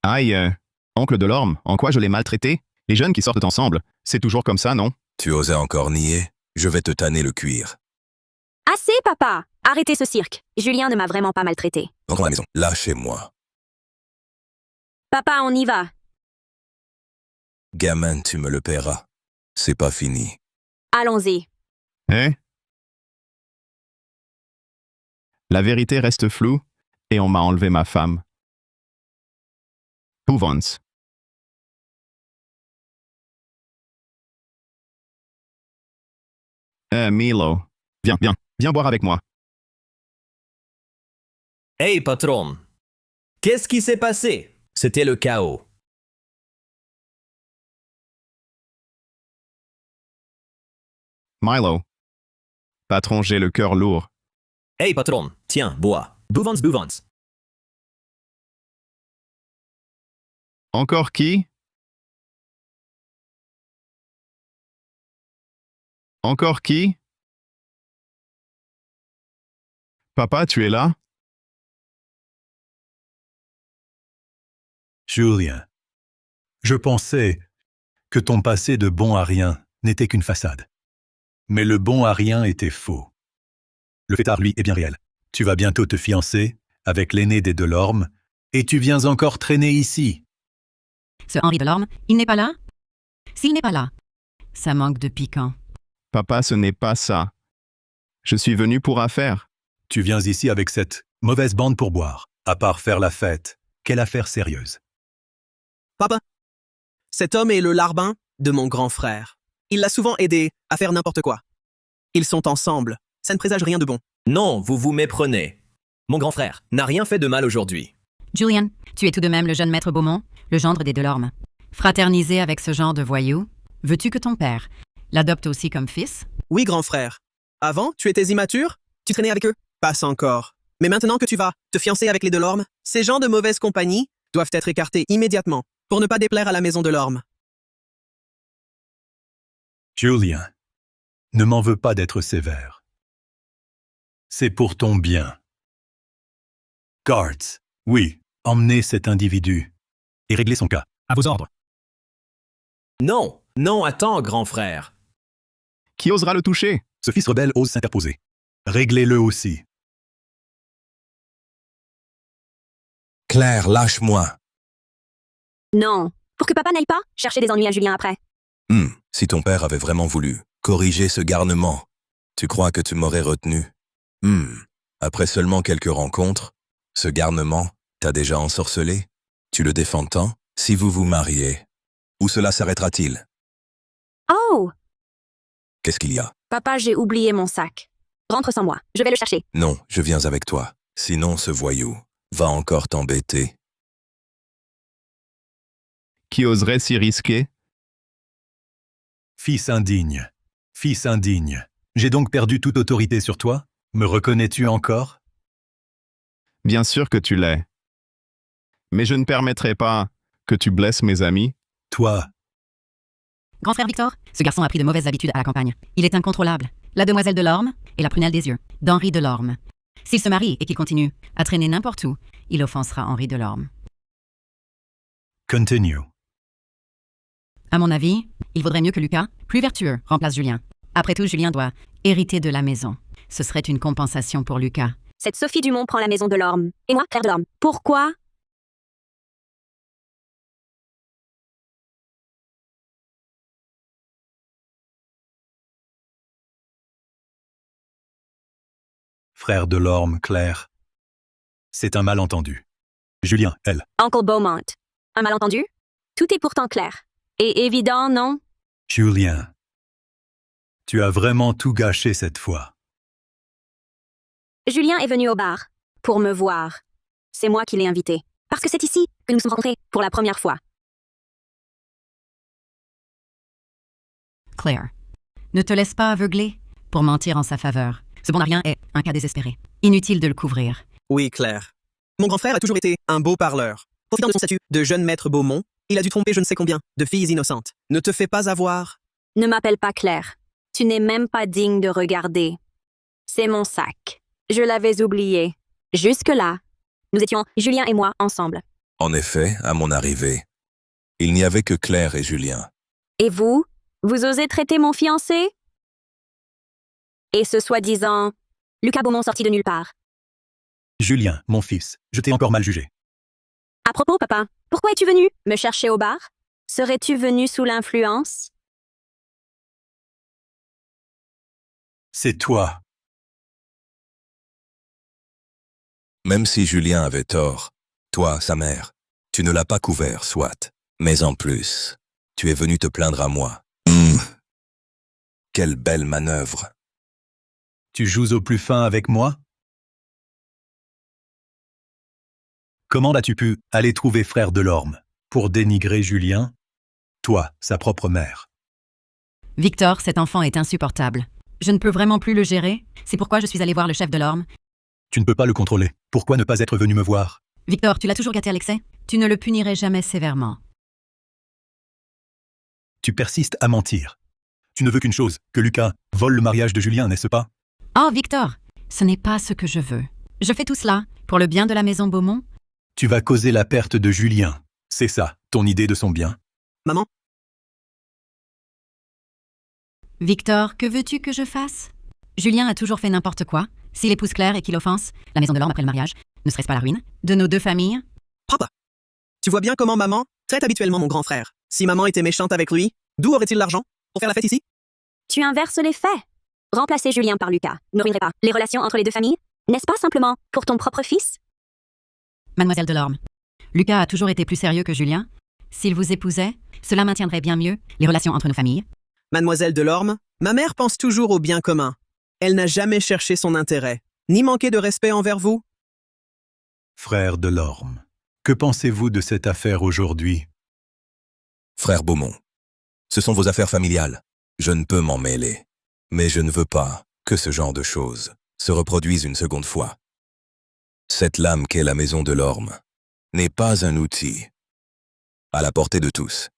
Aïe, oncle Delorme, en quoi je l'ai maltraité? Les jeunes qui sortent ensemble, c'est toujours comme ça, non? Tu osais encore nier? Je vais te tanner le cuir. Assez, papa! Arrêtez ce cirque. Julien ne m'a vraiment pas maltraité. Rentrons à la maison. Lâchez-moi. Papa, on y va. Gamin, tu me le paieras. C'est pas fini. Allons-y. Eh? La vérité reste floue, et on m'a enlevé ma femme. Pouvons. Milo, viens boire avec moi. Hey, patron! Qu'est-ce qui s'est passé? C'était le chaos. Milo. Patron, j'ai le cœur lourd. Hey, patron, tiens, bois. Bouvons. Encore qui? Encore qui? Papa, tu es là? Julien, je pensais que ton passé de bon à rien n'était qu'une façade. Mais le bon à rien était faux. Le fêtard, lui, est bien réel. Tu vas bientôt te fiancer avec l'aîné des Delorme, et tu viens encore traîner ici. Ce Henri Delorme, il n'est pas là? S'il n'est pas là, ça manque de piquant. Papa, ce n'est pas ça. Je suis venu pour affaire. Tu viens ici avec cette mauvaise bande pour boire. À part faire la fête, quelle affaire sérieuse? Papa, cet homme est le larbin de mon grand frère. Il l'a souvent aidé à faire n'importe quoi. Ils sont ensemble. Ça ne présage rien de bon. Non, vous vous méprenez. Mon grand frère n'a rien fait de mal aujourd'hui. Julian, tu es tout de même le jeune maître Beaumont, le gendre des Delorme. Fraterniser avec ce genre de voyous, veux-tu que ton père l'adopte aussi comme fils? Oui, grand frère. Avant, tu étais immature? Tu traînais avec eux? Pas encore. Mais maintenant que tu vas te fiancer avec les Delorme, ces gens de mauvaise compagnie doivent être écartés immédiatement pour ne pas déplaire à la maison Delorme. Julien, ne m'en veux pas d'être sévère. C'est pour ton bien. Guards, oui, emmenez cet individu et réglez son cas. À vos ordres. Non, attends, grand frère. Qui osera le toucher? Ce fils rebelle ose s'interposer. Réglez-le aussi. Claire, lâche-moi. Non. Pour que papa n'aille pas chercher des ennuis à Julien après. Si ton père avait vraiment voulu corriger ce garnement, tu crois que tu m'aurais retenu? Après seulement quelques rencontres, Ce garnement t'a déjà ensorcelé? Tu le défends tant? Si vous vous mariez, où cela s'arrêtera-t-il? Oh! Qu'est-ce qu'il y a? Papa, j'ai oublié mon sac. Rentre sans moi, je vais le chercher. Non, je viens avec toi. Sinon ce voyou va encore t'embêter. Qui oserait s'y risquer? Fils indigne. Fils indigne. J'ai donc perdu toute autorité sur toi? Me reconnais-tu encore? Bien sûr que tu l'es. Mais je ne permettrai pas que tu blesses mes amis. Toi, Grand frère Victor, ce garçon a pris de mauvaises habitudes à la campagne. Il est incontrôlable. La demoiselle Delorme et la prunelle des yeux, d'Henri Delorme. S'il se marie et qu'il continue à traîner n'importe où, il offensera Henri Delorme. continue. À mon avis, il vaudrait mieux que Lucas, plus vertueux, remplace Julien. Après tout, Julien doit hériter de la maison. Ce serait une compensation pour Lucas. Cette Sophie Dumont prend la maison de l'Orme. Et moi, Claire Delorme. Pourquoi? Frère Delorme, Claire. C'est un malentendu. Julien, elle. Uncle Beaumont. Un malentendu? Tout est pourtant clair. Et évident, non? Julien. Tu as vraiment tout gâché cette fois. Julien est venu au bar. Pour me voir. C'est moi qui l'ai invité. Parce que c'est ici que nous sommes rencontrés pour la première fois. Claire, ne te laisse pas aveugler pour mentir en sa faveur. Ce bon à rien est un cas désespéré. Inutile de le couvrir. Oui, Claire. Mon grand frère a toujours été un beau parleur. Profitant de son statut de jeune maître Beaumont, il a dû tromper je ne sais combien de filles innocentes. Ne te fais pas avoir. Ne m'appelle pas Claire. Tu n'es même pas digne de regarder. C'est mon sac. Je l'avais oublié. Jusque-là, nous étions, Julien et moi, ensemble. En effet, à mon arrivée, il n'y avait que Claire et Julien. Et vous? Vous osez traiter mon fiancé? Et ce soi-disant Lucas Beaumont sorti de nulle part. Julien, mon fils, je t'ai encore mal jugé. À propos, papa, pourquoi es-tu venu me chercher au bar? Serais-tu venu sous l'influence? C'est toi. Même si Julien avait tort, toi, sa mère, tu ne l'as pas couvert, soit. Mais en plus, tu es venu te plaindre à moi. Quelle belle manœuvre. Tu joues au plus fin avec moi? Comment as-tu pu aller trouver frère Delorme pour dénigrer Julien? Toi, sa propre mère. Victor, cet enfant est insupportable. Je ne peux vraiment plus le gérer. C'est pourquoi je suis allé voir le chef Delorme. Tu ne peux pas le contrôler. Pourquoi ne pas être venu me voir? Victor, tu l'as toujours gâté à l'excès. Tu ne le punirais jamais sévèrement. Tu persistes à mentir. Tu ne veux qu'une chose, que Lucas vole le mariage de Julien, n'est-ce pas? Oh, Victor, ce n'est pas ce que je veux. Je fais tout cela pour le bien de la maison Beaumont. Tu vas causer la perte de Julien. C'est ça, ton idée de son bien? Maman? Victor, que veux-tu que je fasse? Julien a toujours fait n'importe quoi. S'il épouse Claire et qu'il offense la maison Delorme après le mariage, ne serait-ce pas la ruine de nos deux familles? Papa, tu vois bien comment maman traite habituellement mon grand frère. Si maman était méchante avec lui, d'où aurait-il l'argent pour faire la fête ici? Tu inverses les faits. Remplacer Julien par Lucas ne ruinerait pas les relations entre les deux familles? N'est-ce pas simplement pour ton propre fils? Mademoiselle Delorme, Lucas a toujours été plus sérieux que Julien. S'il vous épousait, cela maintiendrait bien mieux les relations entre nos familles. Mademoiselle Delorme, ma mère pense toujours au bien commun. Elle n'a jamais cherché son intérêt, ni manqué de respect envers vous. Frère Delorme, que pensez-vous de cette affaire aujourd'hui? Frère Beaumont, ce sont vos affaires familiales. Je ne peux m'en mêler. Mais je ne veux pas que ce genre de choses se reproduisent une seconde fois. Cette lame qu'est la maison Delorme n'est pas un outil à la portée de tous.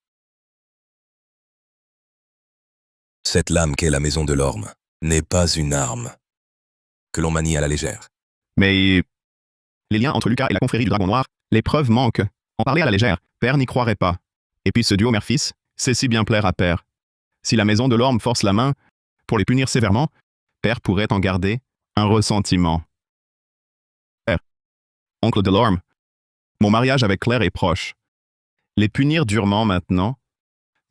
Cette lame qu'est la maison Delorme n'est pas une arme que l'on manie à la légère. Mais les liens entre Lucas et la confrérie du Dragon Noir, les preuves manquent. En parler à la légère, Père n'y croirait pas. Et puis ce duo mère-fils, c'est si bien plaire à Père. Si la maison Delorme force la main pour les punir sévèrement, Père pourrait en garder un ressentiment. Père, oncle Delorme, mon mariage avec Claire est proche. Les punir durement maintenant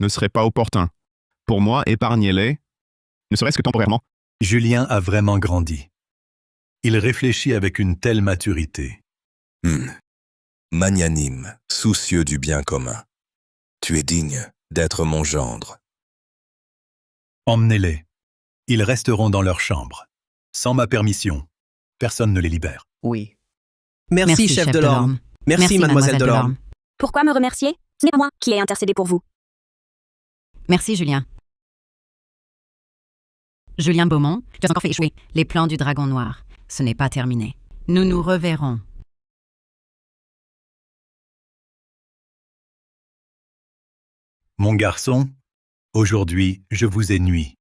ne serait pas opportun. Pour moi, épargnez-les, ne serait-ce que temporairement. Julien a vraiment grandi. Il réfléchit avec une telle maturité. Magnanime, soucieux du bien commun. Tu es digne d'être mon gendre. Emmenez-les. Ils resteront dans leur chambre. Sans ma permission, personne ne les libère. Oui. Merci, chef de l'Orme. Merci, mademoiselle de l'Orme. Pourquoi me remercier? Ce n'est pas moi qui ai intercédé pour vous. Merci, Julien. Julien Beaumont, tu as encore fait échouer les plans du Dragon Noir. Ce n'est pas terminé. Nous nous reverrons. Mon garçon, aujourd'hui, je vous ai nui.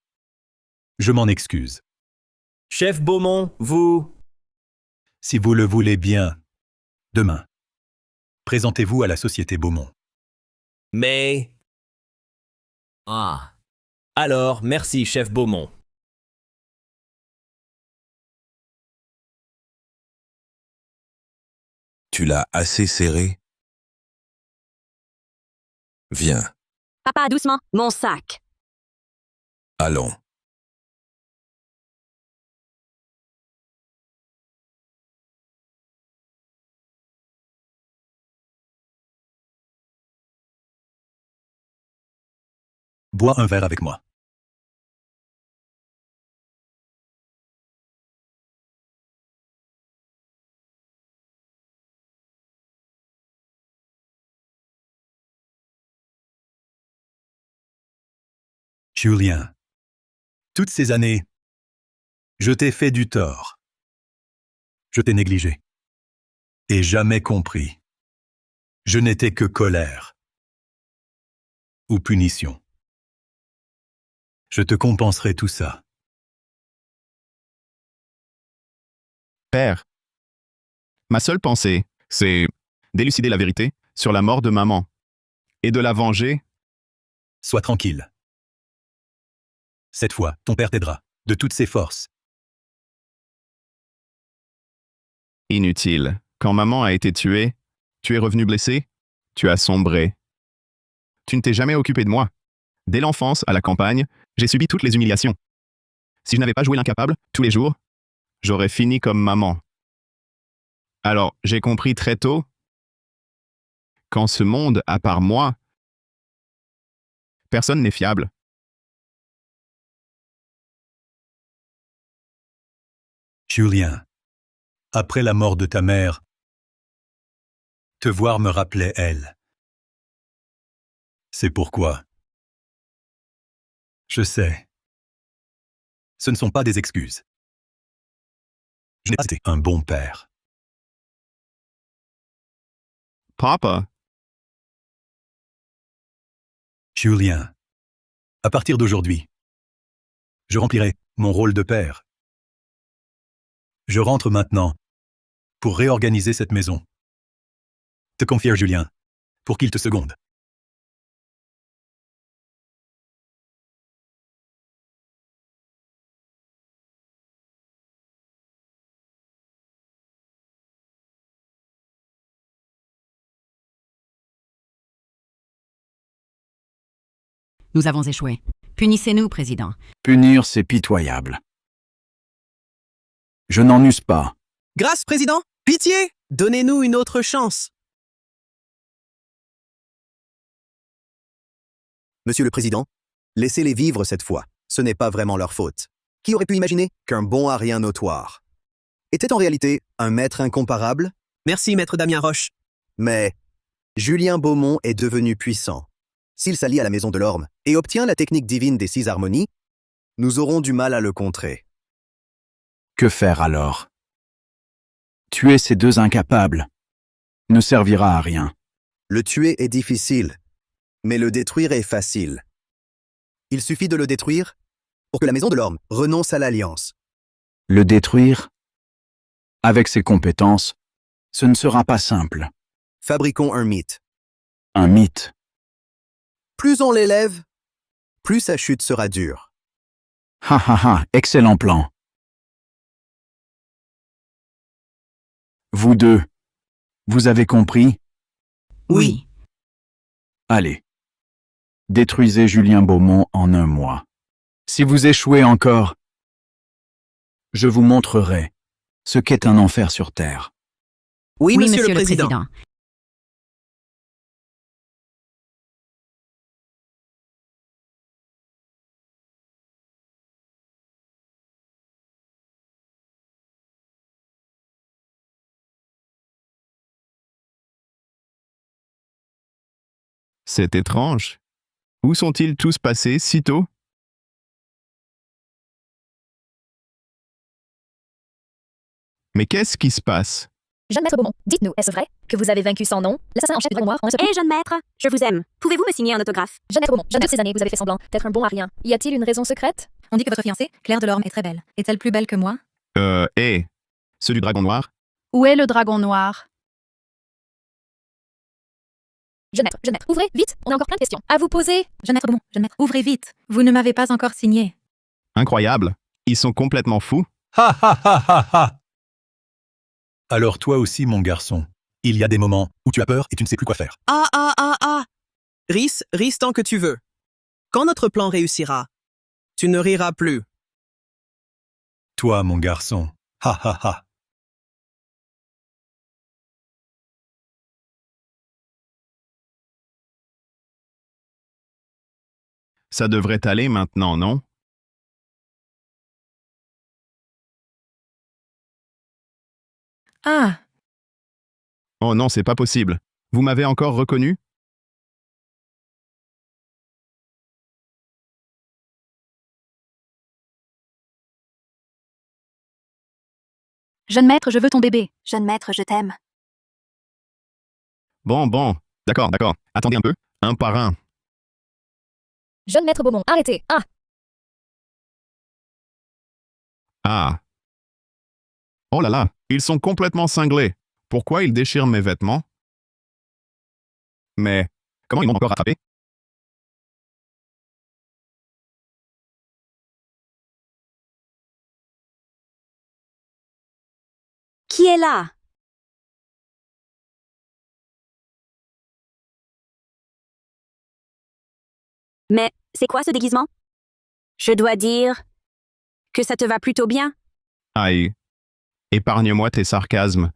Je m'en excuse. Chef Beaumont, vous... Si vous le voulez bien, demain, présentez-vous à la société Beaumont. Mais... Ah. Alors, merci, chef Beaumont. Tu l'as assez serré? Viens, Papa, doucement, mon sac. allons. Bois un verre avec moi. Julien, toutes ces années, je t'ai fait du tort. Je t'ai négligé. Et jamais compris. Je n'étais que colère. Ou punition. Je te compenserai tout ça. Père, ma seule pensée, c'est d'élucider la vérité sur la mort de maman et de la venger. Sois tranquille. Cette fois, ton père t'aidera, de toutes ses forces. Inutile. Quand maman a été tuée, tu es revenu blessé, tu as sombré. Tu ne t'es jamais occupé de moi. Dès l'enfance, à la campagne, j'ai subi toutes les humiliations. Si je n'avais pas joué l'incapable, tous les jours, j'aurais fini comme maman. Alors, j'ai compris très tôt qu'en ce monde, à part moi, personne n'est fiable. Julien, après la mort de ta mère, te voir me rappelait elle. C'est pourquoi. Je sais. Ce ne sont pas des excuses. Je n'ai pas été un bon père. Papa, Julien, à partir d'aujourd'hui, je remplirai mon rôle de père. Je rentre maintenant pour réorganiser cette maison. Te confier Julien, pour qu'il te seconde. Nous avons échoué. Punissez-nous, Président. Punir, c'est pitoyable. Je n'en use pas. Grâce, président! Pitié! Donnez-nous une autre chance! Monsieur le Président, laissez-les vivre cette fois. Ce n'est pas vraiment leur faute. Qui aurait pu imaginer qu'un bon arien notoire était en réalité un maître incomparable? Merci, maître Damien Roche. Mais Julien Beaumont est devenu puissant. S'il s'allie à la Maison de l'Orme et obtient la technique divine des 6 harmonies, nous aurons du mal à le contrer. Que faire alors? Tuer ces deux incapables ne servira à rien. Le tuer est difficile, mais le détruire est facile. Il suffit de le détruire pour que la Maison de l'Orme renonce à l'Alliance. Le détruire? Avec ses compétences, ce ne sera pas simple. Fabriquons un mythe. Un mythe? Plus on l'élève, plus sa chute sera dure. Ha ha ha, excellent plan. Vous deux, vous avez compris? Oui. Allez, détruisez Julien Beaumont en 1 mois. Si vous échouez encore, je vous montrerai ce qu'est un enfer sur Terre. Oui, monsieur le Président. C'est étrange. Où sont-ils tous passés si tôt? Mais qu'est-ce qui se passe? Jeune maître Beaumont, dites-nous, est-ce vrai que vous avez vaincu sans nom l'assassin en chef du Dragon Noir en un seul coup? Hé, jeune maître, je vous aime. Pouvez-vous me signer un autographe? Jeune maître Beaumont, toutes ces années, vous avez fait semblant d'être un bon à rien. Y a-t-il une raison secrète? On dit que votre fiancée, Claire Delorme, est très belle. Est-elle plus belle que moi? Ceux du Dragon Noir? Où est le Dragon Noir? Jeune maître, ouvrez, vite, on a encore plein de questions à vous poser. Jeune maître Beaumont, jeune maître, ouvrez vite. Vous ne m'avez pas encore signé. Incroyable. Ils sont complètement fous. Ha ha ha ha ha! Alors toi aussi, mon garçon, il y a des moments où tu as peur et tu ne sais plus quoi faire. Ris tant que tu veux. Quand notre plan réussira, tu ne riras plus. Toi, mon garçon, ha ha ha! Ça devrait aller maintenant, non? Ah, Oh non, c'est pas possible. Vous m'avez encore reconnu? jeune maître, je veux ton bébé. Jeune maître, je t'aime. Bon. D'accord. Attendez un peu. Un par un. Jeune maître Beaumont, arrêtez. Ah. Oh là là, ils sont complètement cinglés. Pourquoi ils déchirent mes vêtements? Mais comment ils m'ont encore rattrapé? Qui est là? Mais c'est quoi ce déguisement? Je dois dire que ça te va plutôt bien. Aïe. Épargne-moi tes sarcasmes.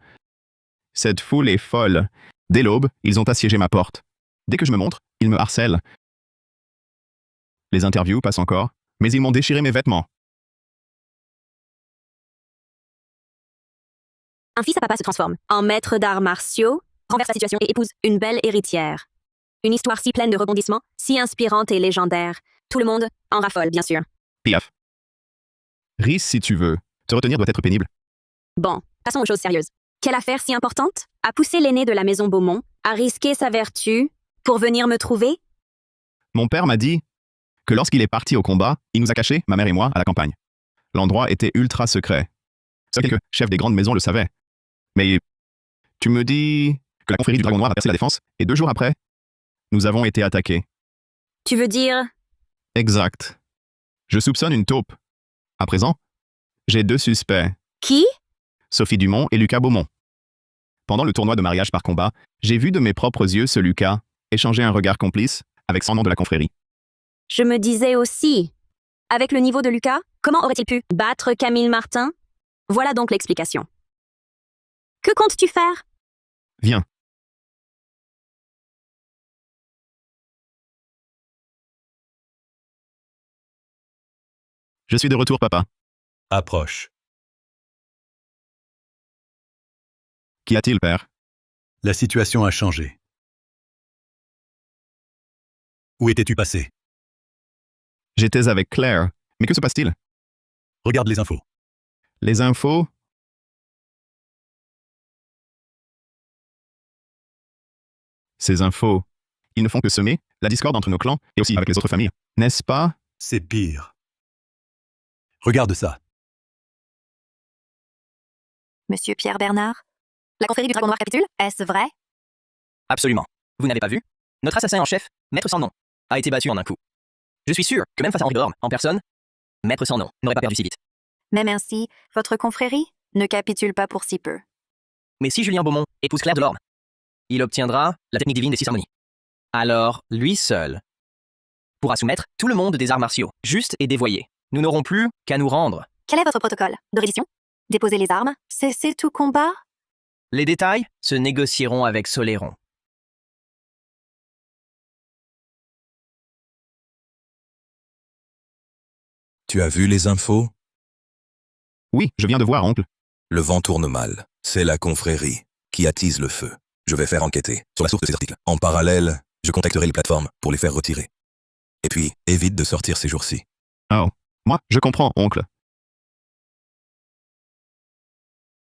Cette foule est folle. Dès l'aube, ils ont assiégé ma porte. Dès que je me montre, ils me harcèlent. Les interviews passent encore, mais ils m'ont déchiré mes vêtements. Un fils à papa se transforme en maître d'arts martiaux, renverse la situation et épouse une belle héritière. Une histoire si pleine de rebondissements, si inspirante et légendaire. Tout le monde en raffole, bien sûr. Piaf. Ris si tu veux. Te retenir doit être pénible. Bon, passons aux choses sérieuses. Quelle affaire si importante a poussé l'aîné de la maison Beaumont à risquer sa vertu pour venir me trouver? Mon père m'a dit que lorsqu'il est parti au combat, il nous a cachés, ma mère et moi, à la campagne. L'endroit était ultra secret. Seuls quelques chefs des grandes maisons le savaient. Mais tu me dis que la confrérie du Dragon Noir a percé la défense, et 2 jours après, nous avons été attaqués. Tu veux dire? Exact. Je soupçonne une taupe. À présent, j'ai 2 suspects. Qui? Sophie Dumont et Lucas Beaumont. Pendant le tournoi de mariage par combat, j'ai vu de mes propres yeux ce Lucas échanger un regard complice avec son nom de la confrérie. Je me disais aussi. Avec le niveau de Lucas, comment aurait-il pu battre Camille Martin? Voilà donc l'explication. Que comptes-tu faire? Viens. Je suis de retour, papa. Approche. Qu'y a-t-il, père? La situation a changé. Où étais-tu passé? J'étais avec Claire. Mais que se passe-t-il? Regarde les infos. Les infos? Ces infos, ils ne font que semer la discorde entre nos clans et aussi avec les autres familles. N'est-ce pas? C'est pire. Regarde ça. Monsieur Pierre Bernard? La confrérie du Dragon Noir capitule? Est-ce vrai? Absolument. Vous n'avez pas vu? Notre assassin en chef, Maître Sans Nom, a été battu en un coup. Je suis sûr que même face à Henri Delorme, en personne, Maître Sans Nom n'aurait pas perdu si vite. Même ainsi, votre confrérie ne capitule pas pour si peu. Mais si Julien Beaumont épouse Claire Delorme, il obtiendra la technique divine des 6 harmonies. Alors, lui seul pourra soumettre tout le monde des arts martiaux, juste et dévoyé. Nous n'aurons plus qu'à nous rendre. Quel est votre protocole de reddition? Déposer les armes? Cesser tout combat? Les détails se négocieront avec Soléron. Tu as vu les infos? Oui, je viens de voir, oncle. Le vent tourne mal. C'est la confrérie qui attise le feu. Je vais faire enquêter sur la source de ces articles. En parallèle, je contacterai les plateformes pour les faire retirer. Et puis, évite de sortir ces jours-ci. Oh, moi, je comprends, oncle.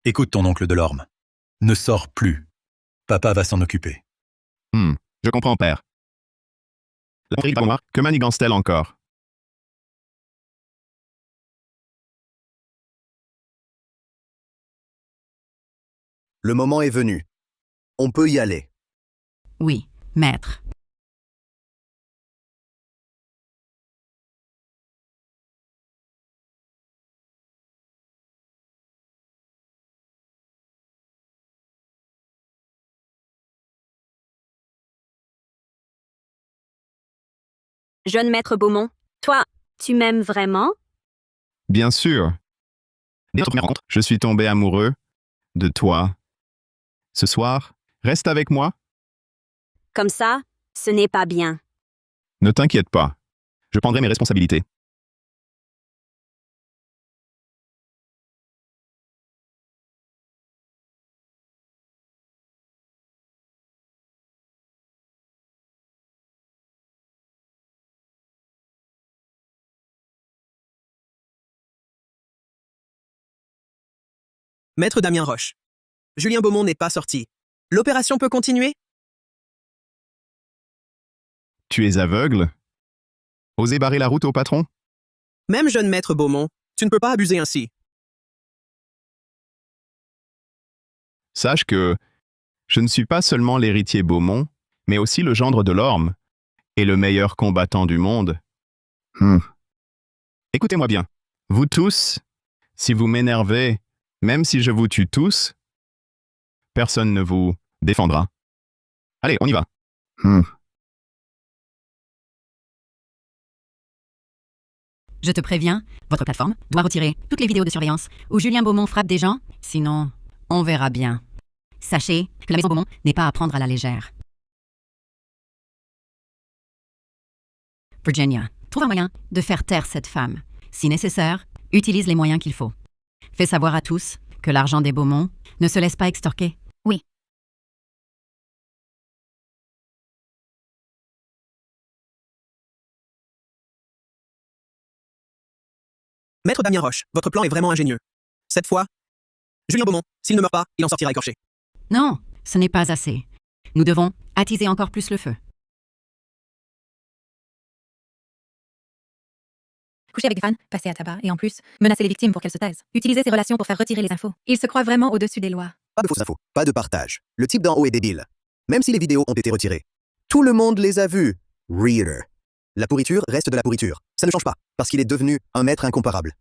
Écoute ton oncle de l'orme. Ne sors plus. Papa va s'en occuper. Je comprends, père. La confrérie du Dragon Noir, que manigance-t-elle encore? Le moment est venu. On peut y aller. Oui, maître. Jeune maître Beaumont, toi, tu m'aimes vraiment? Bien sûr. Dès notre première rencontre, je suis tombé amoureux de toi. Ce soir, reste avec moi. Comme ça, ce n'est pas bien. Ne t'inquiète pas. Je prendrai mes responsabilités. Maître Damien Roche. Julien Beaumont n'est pas sorti. L'opération peut continuer? Tu es aveugle? Osez barrer la route au patron? Même jeune maître Beaumont, tu ne peux pas abuser ainsi. Sache que je ne suis pas seulement l'héritier Beaumont, mais aussi le gendre de l'Orme et le meilleur combattant du monde. Écoutez-moi bien. Vous tous, si vous m'énervez, même si je vous tue tous, personne ne vous défendra. Allez, on y va. Je te préviens, votre plateforme doit retirer toutes les vidéos de surveillance où Julien Beaumont frappe des gens, sinon, on verra bien. Sachez que la maison Beaumont n'est pas à prendre à la légère. Virginia, trouve un moyen de faire taire cette femme. Si nécessaire, utilise les moyens qu'il faut. Fais savoir à tous que l'argent des Beaumont ne se laisse pas extorquer. Oui. Maître Damien Roche, votre plan est vraiment ingénieux. Cette fois, Julien Beaumont, s'il ne meurt pas, il en sortira écorché. Non, ce n'est pas assez. Nous devons attiser encore plus le feu. Coucher avec des fans, passer à tabac et en plus, menacer les victimes pour qu'elles se taisent. Utiliser ses relations pour faire retirer les infos. Il se croit vraiment au-dessus des lois. Pas de fausses infos, pas de partage. Le type d'en haut est débile. Même si les vidéos ont été retirées. Tout le monde les a vues. Reader. La pourriture reste de la pourriture. Ça ne change pas, parce qu'il est devenu un maître incomparable.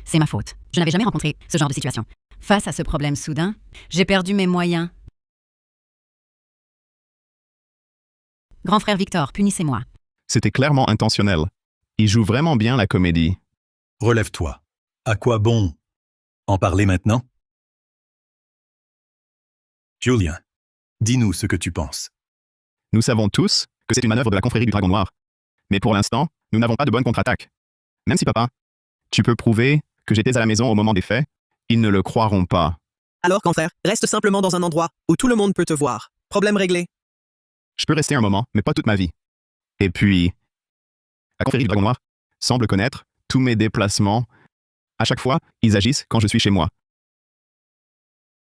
C'est ma faute. Je n'avais jamais rencontré ce genre de situation. Face à ce problème soudain, j'ai perdu mes moyens. Grand frère Victor, punissez-moi. C'était clairement intentionnel. Il joue vraiment bien la comédie. Relève-toi. À quoi bon en parler maintenant? Julien, dis-nous ce que tu penses. Nous savons tous que c'est une manœuvre de la confrérie du Dragon Noir. Mais pour l'instant, nous n'avons pas de bonne contre-attaque. Même si, papa, tu peux prouver que j'étais à la maison au moment des faits, ils ne le croiront pas. Alors, grand frère, reste simplement dans un endroit où tout le monde peut te voir. Problème réglé. Je peux rester un moment, mais pas toute ma vie. Et puis, la confrérie du Dragon Noir semble connaître tous mes déplacements. À chaque fois, ils agissent quand je suis chez moi.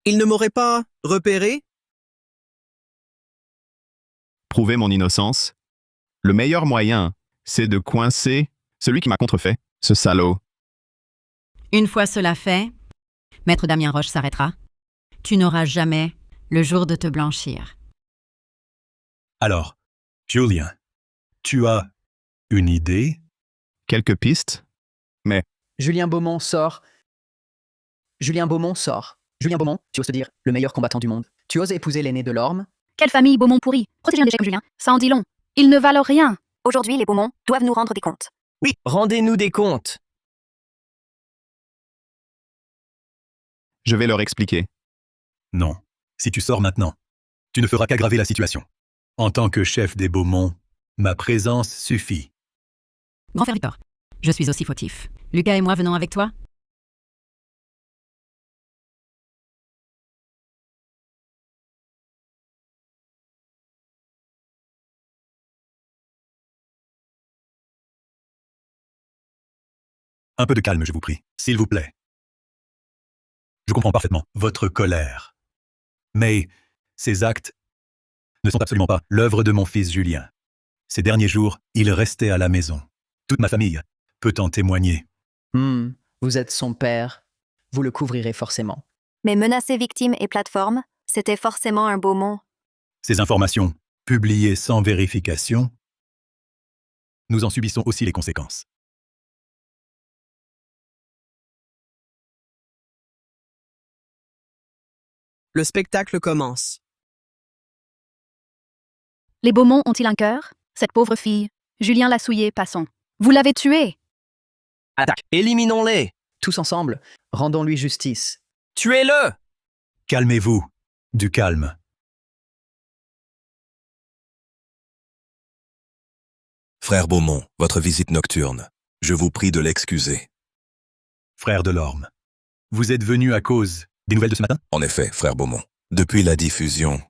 Ils ne m'auraient pas repéré? Prouver mon innocence. Le meilleur moyen, c'est de coincer celui qui m'a contrefait, ce salaud. Une fois cela fait, Maître Damien Roche s'arrêtera. Tu n'auras jamais le jour de te blanchir. Alors, Julien, tu as une idée? Quelques pistes, mais... Julien Beaumont sort. Julien Beaumont sort. Julien Beaumont, tu oses te dire le meilleur combattant du monde. Tu oses épouser l'aîné de l'Orme. Quelle famille Beaumont pourrie. Protéger un déchet comme Julien, ça en dit long. Ils ne valent rien. Aujourd'hui, les Beaumont doivent nous rendre des comptes. Oui, rendez-nous des comptes. Je vais leur expliquer. Non. Si tu sors maintenant, tu ne feras qu'aggraver la situation. En tant que chef des Beaumont, ma présence suffit. Grand frère Victor, je suis aussi fautif. Lucas et moi venons avec toi? Un peu de calme, je vous prie, s'il vous plaît. Je comprends parfaitement votre colère. Mais ces actes ne sont absolument pas l'œuvre de mon fils Julien. Ces derniers jours, il restait à la maison. Toute ma famille peut en témoigner. Vous êtes son père. Vous le couvrirez forcément. Mais menacer victimes et plateformes, c'était forcément un Beaumont. Ces informations, publiées sans vérification, nous en subissons aussi les conséquences. Le spectacle commence. Les Beaumont ont-ils un cœur? Cette pauvre fille. Julien l'a souillée, passons. Vous l'avez tuée! Attaque. Éliminons-les. Tous ensemble, rendons-lui justice. Tuez-le. Calmez-vous. Du calme. Frère Beaumont, votre visite nocturne, je vous prie de l'excuser. Frère Delorme, vous êtes venu à cause des nouvelles de ce matin? En effet, frère Beaumont, depuis la diffusion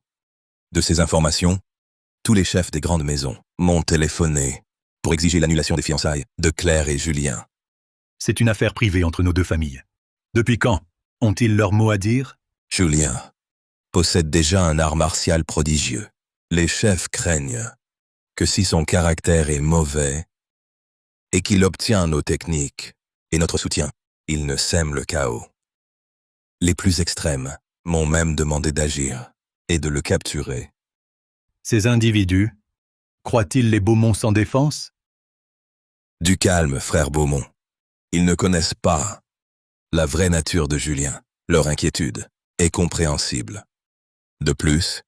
de ces informations, tous les chefs des grandes maisons m'ont téléphoné pour exiger l'annulation des fiançailles de Claire et Julien. C'est une affaire privée entre nos deux familles. Depuis quand ont-ils leur mot à dire? Julien possède déjà un art martial prodigieux. Les chefs craignent que si son caractère est mauvais et qu'il obtient nos techniques et notre soutien, il ne sème le chaos. Les plus extrêmes m'ont même demandé d'agir et de le capturer. Ces individus, croient-ils les Beaumont sans défense? Du calme, frère Beaumont. Ils ne connaissent pas la vraie nature de Julien. Leur inquiétude est compréhensible. De plus,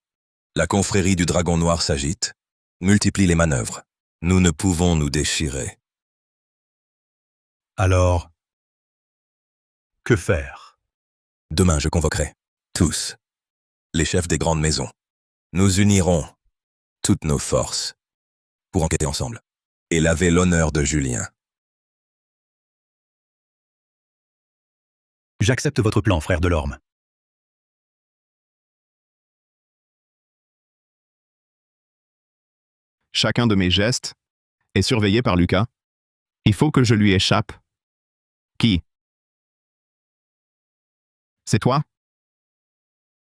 la confrérie du Dragon Noir s'agite, multiplie les manœuvres. Nous ne pouvons nous déchirer. Alors, que faire? Demain, je convoquerai tous les chefs des grandes maisons. Nous unirons toutes nos forces pour enquêter ensemble et laver l'honneur de Julien. J'accepte votre plan, frère Delorme. Chacun de mes gestes est surveillé par Lucas. Il faut que je lui échappe. Qui? C'est toi?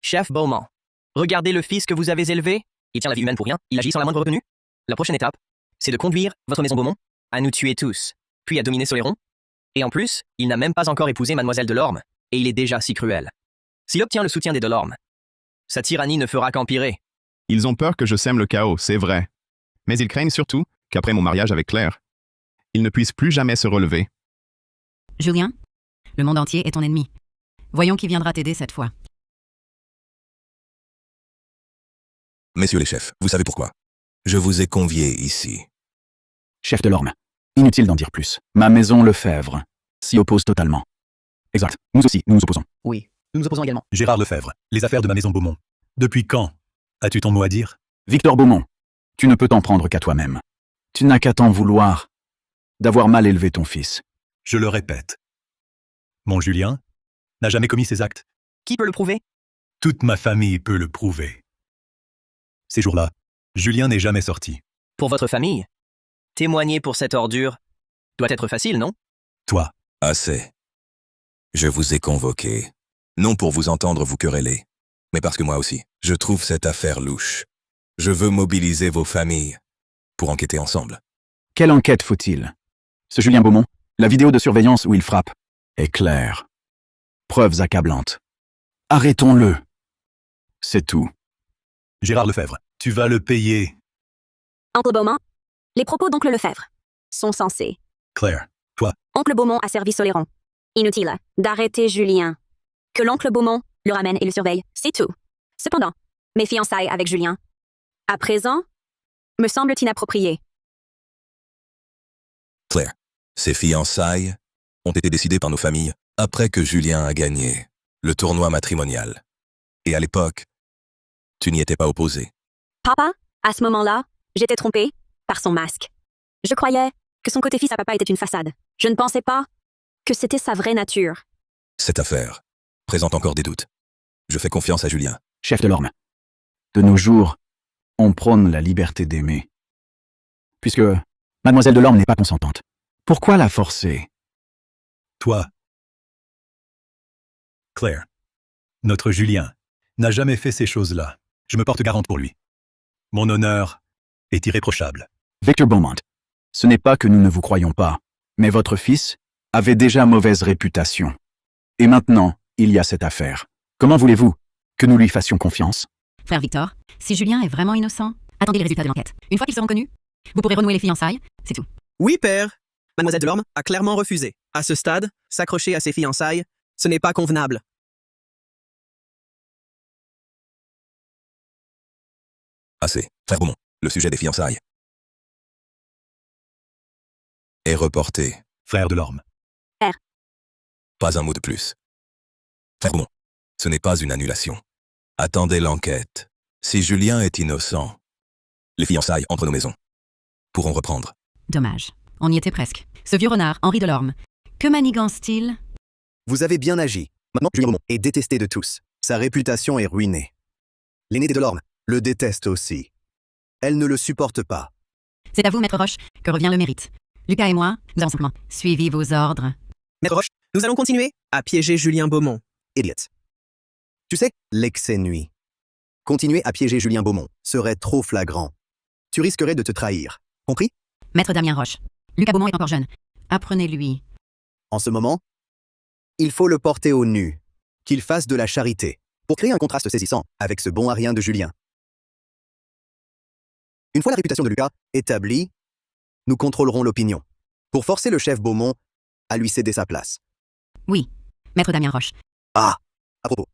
Chef Beaumont, regardez le fils que vous avez élevé. Il tient la vie humaine pour rien. Il agit sans la moindre retenue. La prochaine étape, c'est de conduire votre maison Beaumont à nous tuer tous, puis à dominer Soleron. Et en plus, il n'a même pas encore épousé Mademoiselle Delorme, et il est déjà si cruel. S'il obtient le soutien des Delorme, sa tyrannie ne fera qu'empirer. Ils ont peur que je sème le chaos, c'est vrai. Mais ils craignent surtout qu'après mon mariage avec Claire, ils ne puissent plus jamais se relever. Julien, le monde entier est ton ennemi. Voyons qui viendra t'aider cette fois. Messieurs les chefs, vous savez pourquoi? Je vous ai conviés ici. Chef Delorme, inutile d'en dire plus. Ma maison Lefebvre s'y oppose totalement. Exact. Nous aussi, nous nous opposons. Oui, nous nous opposons également. Gérard Lefebvre, les affaires de ma maison Beaumont. Depuis quand as-tu ton mot à dire? Victor Beaumont, tu ne peux t'en prendre qu'à toi-même. Tu n'as qu'à t'en vouloir d'avoir mal élevé ton fils. Je le répète. Mon Julien n'a jamais commis ces actes. Qui peut le prouver? Toute ma famille peut le prouver. Ces jours-là, Julien n'est jamais sorti. Pour votre famille, témoigner pour cette ordure doit être facile, non? Toi. Assez. Je vous ai convoqué, non pour vous entendre vous quereller, mais parce que moi aussi, je trouve cette affaire louche. Je veux mobiliser vos familles pour enquêter ensemble. Quelle enquête faut-il? Ce Julien Beaumont, la vidéo de surveillance où il frappe, est claire. Preuves accablantes. Arrêtons-le. C'est tout. Gérard Lefebvre, tu vas le payer. Oncle Beaumont, les propos d'oncle Lefebvre sont censés. Claire, toi. Oncle Beaumont a servi Soleron. Inutile d'arrêter Julien. Que l'oncle Beaumont le ramène et le surveille, c'est tout. Cependant, mes fiançailles avec Julien, à présent, me semblent inappropriées. Claire, ces fiançailles ont été décidées par nos familles après que Julien a gagné le tournoi matrimonial. Et à l'époque, tu n'y étais pas opposé. Papa, à ce moment-là, j'étais trompée par son masque. Je croyais que son côté fils à papa était une façade. Je ne pensais pas que c'était sa vraie nature. Cette affaire présente encore des doutes. Je fais confiance à Julien. Chef de l'Orme, de nos jours, on prône la liberté d'aimer. Puisque Mademoiselle de l'Orme n'est pas consentante. Pourquoi la forcer? Toi, Claire, notre Julien, n'a jamais fait ces choses-là. Je me porte garante pour lui. Mon honneur est irréprochable. Victor Beaumont, ce n'est pas que nous ne vous croyons pas, mais votre fils avait déjà mauvaise réputation. Et maintenant, il y a cette affaire. Comment voulez-vous que nous lui fassions confiance? Frère Victor, si Julien est vraiment innocent, attendez les résultats de l'enquête. Une fois qu'ils seront connus, vous pourrez renouer les fiançailles, c'est tout. Oui, père. Mademoiselle Delorme a clairement refusé. À ce stade, s'accrocher à ses fiançailles, ce n'est pas convenable. Assez. Frère Beaumont, le sujet des fiançailles est reporté. Frère de l'Orme. Pas un mot de plus. Frère Beaumont, ce n'est pas une annulation. Attendez l'enquête. Si Julien est innocent, les fiançailles entre nos maisons pourront reprendre. Dommage. On y était presque. Ce vieux renard, Henri Delorme. Que manigance-t-il? Vous avez bien agi. Maintenant, Julien Beaumont est détesté de tous. Sa réputation est ruinée. L'aînée des Delorme le déteste aussi. Elle ne le supporte pas. C'est à vous, Maître Roche, que revient le mérite. Lucas et moi, nous avons simplement suivi vos ordres. Maître Roche, nous allons continuer à piéger Julien Beaumont. Idiot. Tu sais, l'excès nuit. Continuer à piéger Julien Beaumont serait trop flagrant. Tu risquerais de te trahir. Compris? Maître Damien Roche, Lucas Beaumont est encore jeune. Apprenez-lui. En ce moment, il faut le porter au nu, qu'il fasse de la charité, pour créer un contraste saisissant avec ce bon à rien de Julien. Une fois la réputation de Lucas établie, nous contrôlerons l'opinion, pour forcer le chef Beaumont à lui céder sa place. Oui, Maître Damien Roche. Ah, à propos,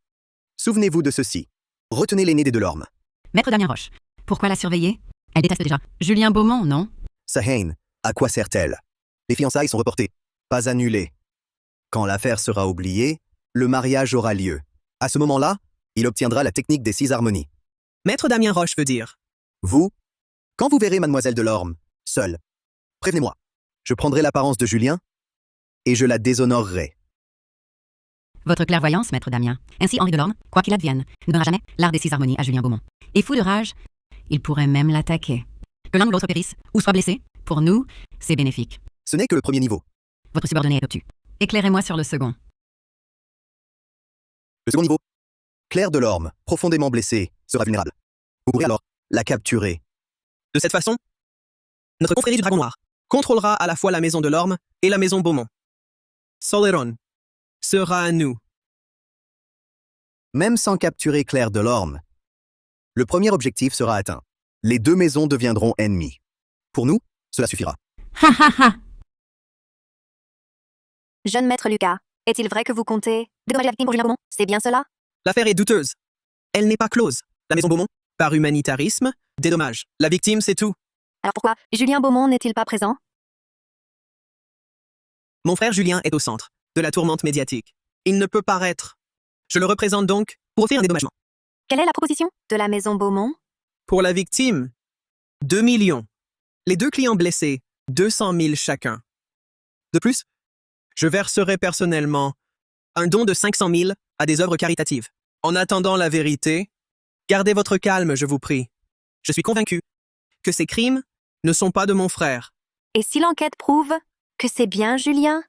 souvenez-vous de ceci. Retenez l'aînée des Delorme. Maître Damien Roche, pourquoi la surveiller? Elle déteste déjà Julien Beaumont, non? Sa haine, à quoi sert-elle? Les fiançailles sont reportées, pas annulées. Quand l'affaire sera oubliée, le mariage aura lieu. À ce moment-là, il obtiendra la technique des 6 harmonies. Maître Damien Roche veut dire. Vous, quand vous verrez Mademoiselle Delorme, seule, prévenez-moi. Je prendrai l'apparence de Julien et je la déshonorerai. Votre clairvoyance, Maître Damien. Ainsi, Henri Delorme, quoi qu'il advienne, ne donnera jamais l'art des 6 harmonies à Julien Beaumont. Et fou de rage, il pourrait même l'attaquer. Que l'un ou l'autre périsse, ou soit blessé, pour nous, c'est bénéfique. Ce n'est que le premier niveau. Votre subordonné est obtus. Éclairez-moi sur le second. Le second niveau. Claire Delorme, profondément blessée, sera vulnérable. Vous pourrez alors la capturer. De cette façon, notre confrérie du Dragon Noir contrôlera à la fois la maison Delorme et la maison Beaumont. Soleron sera à nous. Même sans capturer Claire Delorme, le premier objectif sera atteint. Les 2 maisons deviendront ennemies. Pour nous, cela suffira. Ha ha ha! Jeune maître Lucas, est-il vrai que vous comptez dédommager la victime pour Julien Beaumont? C'est bien cela? L'affaire est douteuse. Elle n'est pas close. La maison Beaumont, par humanitarisme, dédommage. La victime, c'est tout. Alors pourquoi Julien Beaumont n'est-il pas présent? Mon frère Julien est au centre de la tourmente médiatique. Il ne peut paraître. Je le représente donc pour offrir un dédommagement. Quelle est la proposition de la maison Beaumont? Pour la victime, 2 millions. Les 2 clients blessés, 200 000 chacun. De plus, je verserai personnellement un don de 500 000 à des œuvres caritatives. En attendant la vérité, gardez votre calme, je vous prie. Je suis convaincu que ces crimes ne sont pas de mon frère. Et si l'enquête prouve que c'est bien Julien?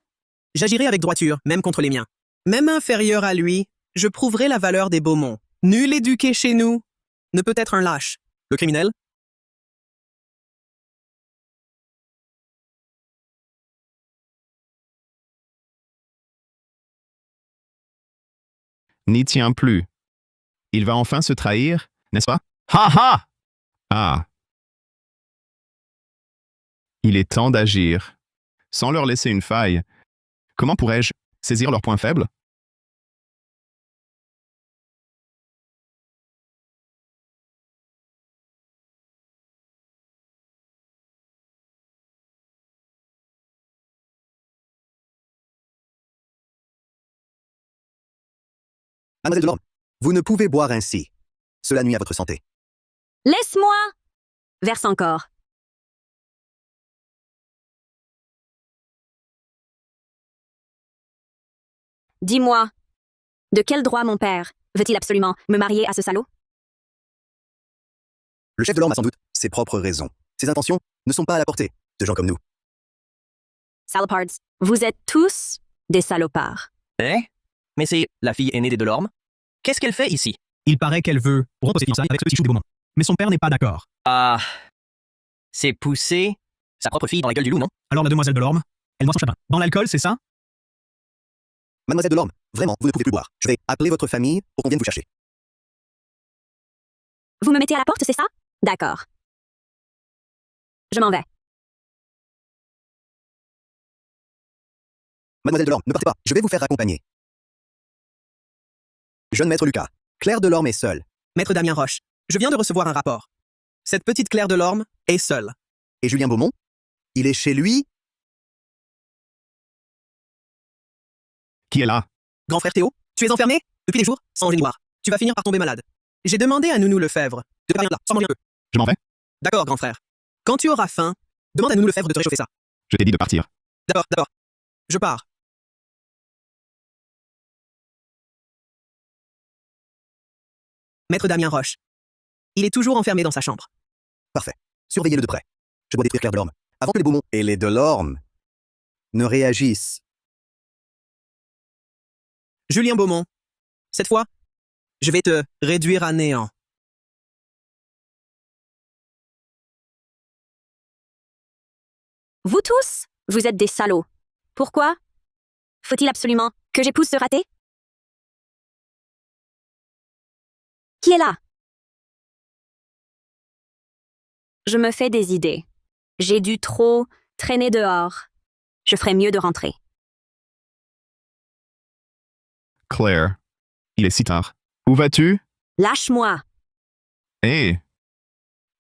J'agirai avec droiture, même contre les miens. Même inférieur à lui, je prouverai la valeur des Beaumont. Nul éduqué chez nous ne peut être un lâche. Le criminel n'y tient plus. Il va enfin se trahir, n'est-ce pas? Ha ha! Ah. Il est temps d'agir. Sans leur laisser une faille. Comment pourrais-je saisir leurs points faibles? Mademoiselle Delorme, vous ne pouvez boire ainsi. Cela nuit à votre santé. Laisse-moi! Verse encore. Dis-moi, de quel droit mon père veut-il absolument me marier à ce salaud? Le chef Delorme a sans doute ses propres raisons. Ses intentions ne sont pas à la portée de gens comme nous. Salopards, vous êtes tous des salopards. Eh? Mais c'est la fille aînée des Delorme. Qu'est-ce qu'elle fait ici? Il paraît qu'elle veut rompre ses fiançailles avec ce petit chou de Beaumont. Mais son père n'est pas d'accord. Ah... C'est pousser sa propre fille dans la gueule du loup, non? Alors la demoiselle Delorme, elle noie son chagrin. Dans l'alcool, c'est ça? Mademoiselle Delorme, vraiment, vous ne pouvez plus boire. Je vais appeler votre famille pour qu'on vienne vous chercher. Vous me mettez à la porte, c'est ça? D'accord. Je m'en vais. Mademoiselle Delorme, ne partez pas, je vais vous faire accompagner. Jeune maître Lucas, Claire Delorme est seule. Maître Damien Roche, je viens de recevoir un rapport. Cette petite Claire Delorme est seule. Et Julien Beaumont? Il est chez lui? Qui est là? Grand frère Théo, tu es enfermé depuis des jours, sans noir. Tu vas finir par tomber malade. J'ai demandé à Nounou Lefebvre de prévenir là, sans manger un peu. Je m'en vais? D'accord, grand frère. Quand tu auras faim, demande à Nounou Lefebvre de te réchauffer ça. Je t'ai dit de partir. D'accord. Je pars. Maître Damien Roche. Il est toujours enfermé dans sa chambre. Parfait. Surveillez-le de près. Je dois détruire Claire Delorme avant que les Beaumont et les Delorme ne réagissent. Julien Beaumont, cette fois, je vais te réduire à néant. Vous tous, vous êtes des salauds. Pourquoi? Faut-il absolument que j'épouse ce raté? Qui est là? Je me fais des idées. J'ai dû trop traîner dehors. Je ferais mieux de rentrer. Claire, il est si tard. Où vas-tu? Lâche-moi. Hé!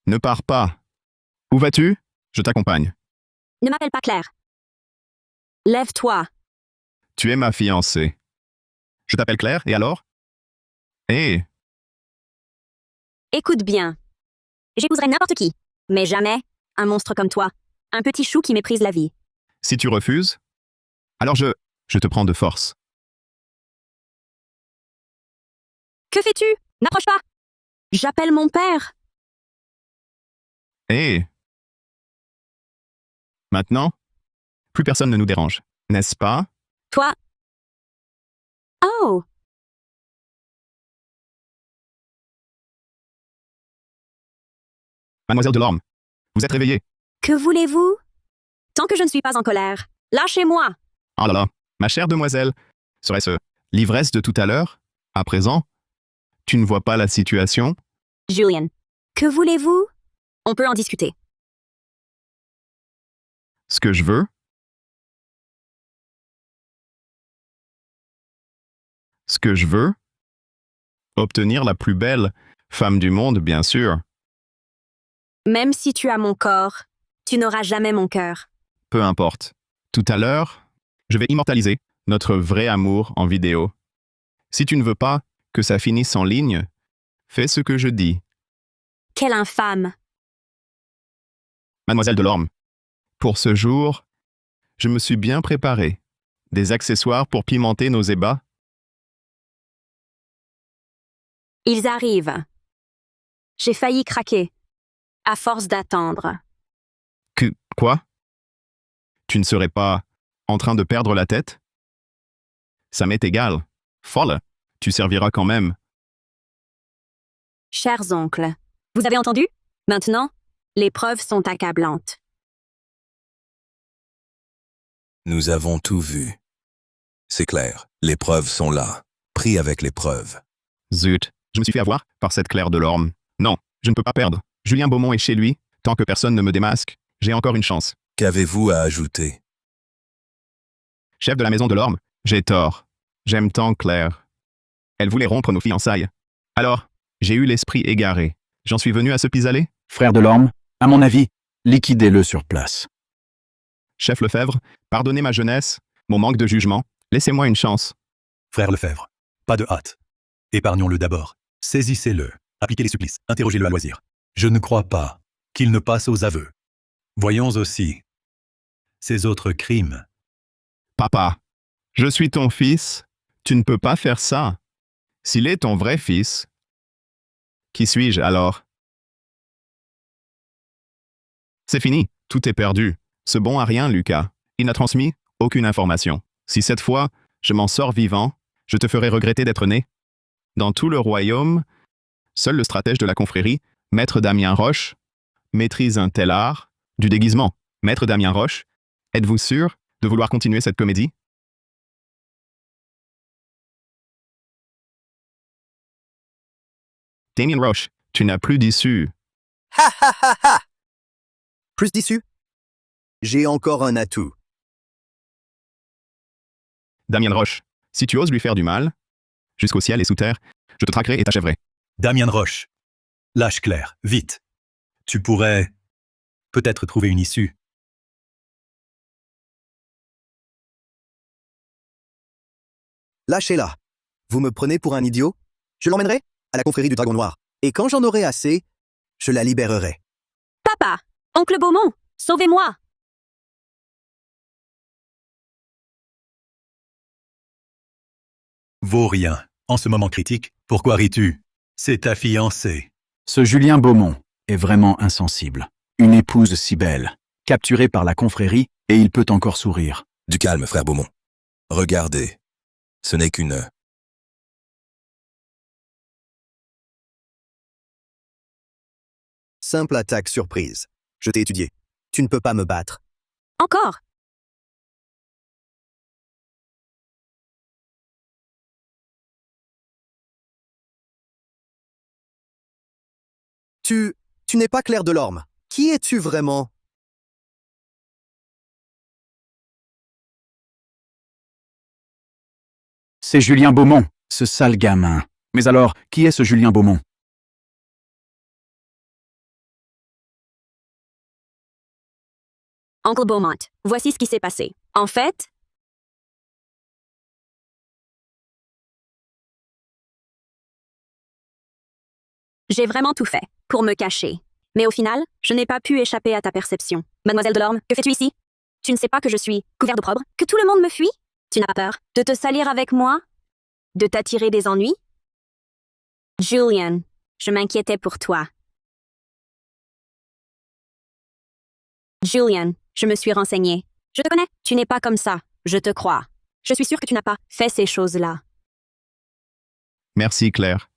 Ne pars pas. Où vas-tu? Je t'accompagne. Ne m'appelle pas Claire. Lève-toi. Tu es ma fiancée. Je t'appelle Claire, et alors? Hé! Écoute bien. J'épouserai n'importe qui, mais jamais un monstre comme toi. Un petit chou qui méprise la vie. Si tu refuses, alors je te prends de force. Que fais-tu? N'approche pas. J'appelle mon père. Hé! Maintenant, plus personne ne nous dérange, n'est-ce pas? Toi. Oh! Mademoiselle Delorme, vous êtes réveillée. Que voulez-vous? Tant que je ne suis pas en colère, lâchez-moi! Oh là là, ma chère demoiselle, serait-ce l'ivresse de tout à l'heure? À présent, tu ne vois pas la situation? Julian, que voulez-vous? On peut en discuter. Ce que je veux? Ce que je veux? Obtenir la plus belle femme du monde, bien sûr. Même si tu as mon corps, tu n'auras jamais mon cœur. Peu importe. Tout à l'heure, je vais immortaliser notre vrai amour en vidéo. Si tu ne veux pas que ça finisse en ligne, fais ce que je dis. Quelle infâme! Mademoiselle Delorme, pour ce jour, je me suis bien préparé. Des accessoires pour pimenter nos ébats. Ils arrivent. J'ai failli craquer, à force d'attendre. Quoi? Tu ne serais pas en train de perdre la tête? Ça m'est égal. Folle, tu serviras quand même. Chers oncles, vous avez entendu? Maintenant, les preuves sont accablantes. Nous avons tout vu. C'est clair, les preuves sont là, pris avec les preuves. Zut, je me suis fait avoir par cette Claire Delorme. Non, je ne peux pas perdre. Julien Beaumont est chez lui. Tant que personne ne me démasque, j'ai encore une chance. Qu'avez-vous à ajouter? Chef de la maison Delorme, j'ai tort. J'aime tant Claire. Elle voulait rompre nos fiançailles. Alors, j'ai eu l'esprit égaré. J'en suis venu à ce pis-aller? Frère Delorme, à mon avis, liquidez-le sur place. Chef Lefebvre, pardonnez ma jeunesse, mon manque de jugement. Laissez-moi une chance. Frère Lefebvre, pas de hâte. Épargnons-le d'abord. Saisissez-le. Appliquez les supplices. Interrogez-le à loisir. Je ne crois pas qu'il ne passe aux aveux. Voyons aussi ses autres crimes. Papa, je suis ton fils. Tu ne peux pas faire ça. S'il est ton vrai fils, qui suis-je alors? C'est fini, tout est perdu. Ce bon a rien, Lucas. Il n'a transmis aucune information. Si cette fois, je m'en sors vivant, je te ferai regretter d'être né. Dans tout le royaume, seul le stratège de la confrérie, Maître Damien Roche, maîtrise un tel art du déguisement. Maître Damien Roche, êtes-vous sûr de vouloir continuer cette comédie? Damien Roche, tu n'as plus d'issue. Ha ha ha ha! Plus d'issue? J'ai encore un atout. Damien Roche, si tu oses lui faire du mal, jusqu'au ciel et sous terre, je te traquerai et t'achèverai. Damien Roche, lâche Claire, vite. Tu pourrais peut-être trouver une issue. Lâchez-la. Vous me prenez pour un idiot? Je l'emmènerai à la confrérie du Dragon Noir. Et quand j'en aurai assez, je la libérerai. Papa! Oncle Beaumont! Sauvez-moi! Vaut rien. En ce moment critique, pourquoi ris-tu? C'est ta fiancée. Ce Julien Beaumont est vraiment insensible. Une épouse si belle, capturée par la confrérie, et il peut encore sourire. Du calme, frère Beaumont. Regardez. Ce n'est qu'une... Simple attaque surprise. Je t'ai étudié. Tu ne peux pas me battre. Encore! Tu n'es pas Claire Delorme. Qui es-tu vraiment? C'est Julien Beaumont, ce sale gamin. Mais alors, qui est ce Julien Beaumont? Oncle Beaumont, voici ce qui s'est passé. En fait, j'ai vraiment tout fait pour me cacher. Mais au final, je n'ai pas pu échapper à ta perception. Mademoiselle Delorme, que fais-tu ici? Tu ne sais pas que je suis couvert d'opprobre? Que tout le monde me fuit? Tu n'as pas peur de te salir avec moi? De t'attirer des ennuis? Julian, je m'inquiétais pour toi. Julian, je me suis renseignée. Je te connais, tu n'es pas comme ça. Je te crois. Je suis sûre que tu n'as pas fait ces choses-là. Merci, Claire.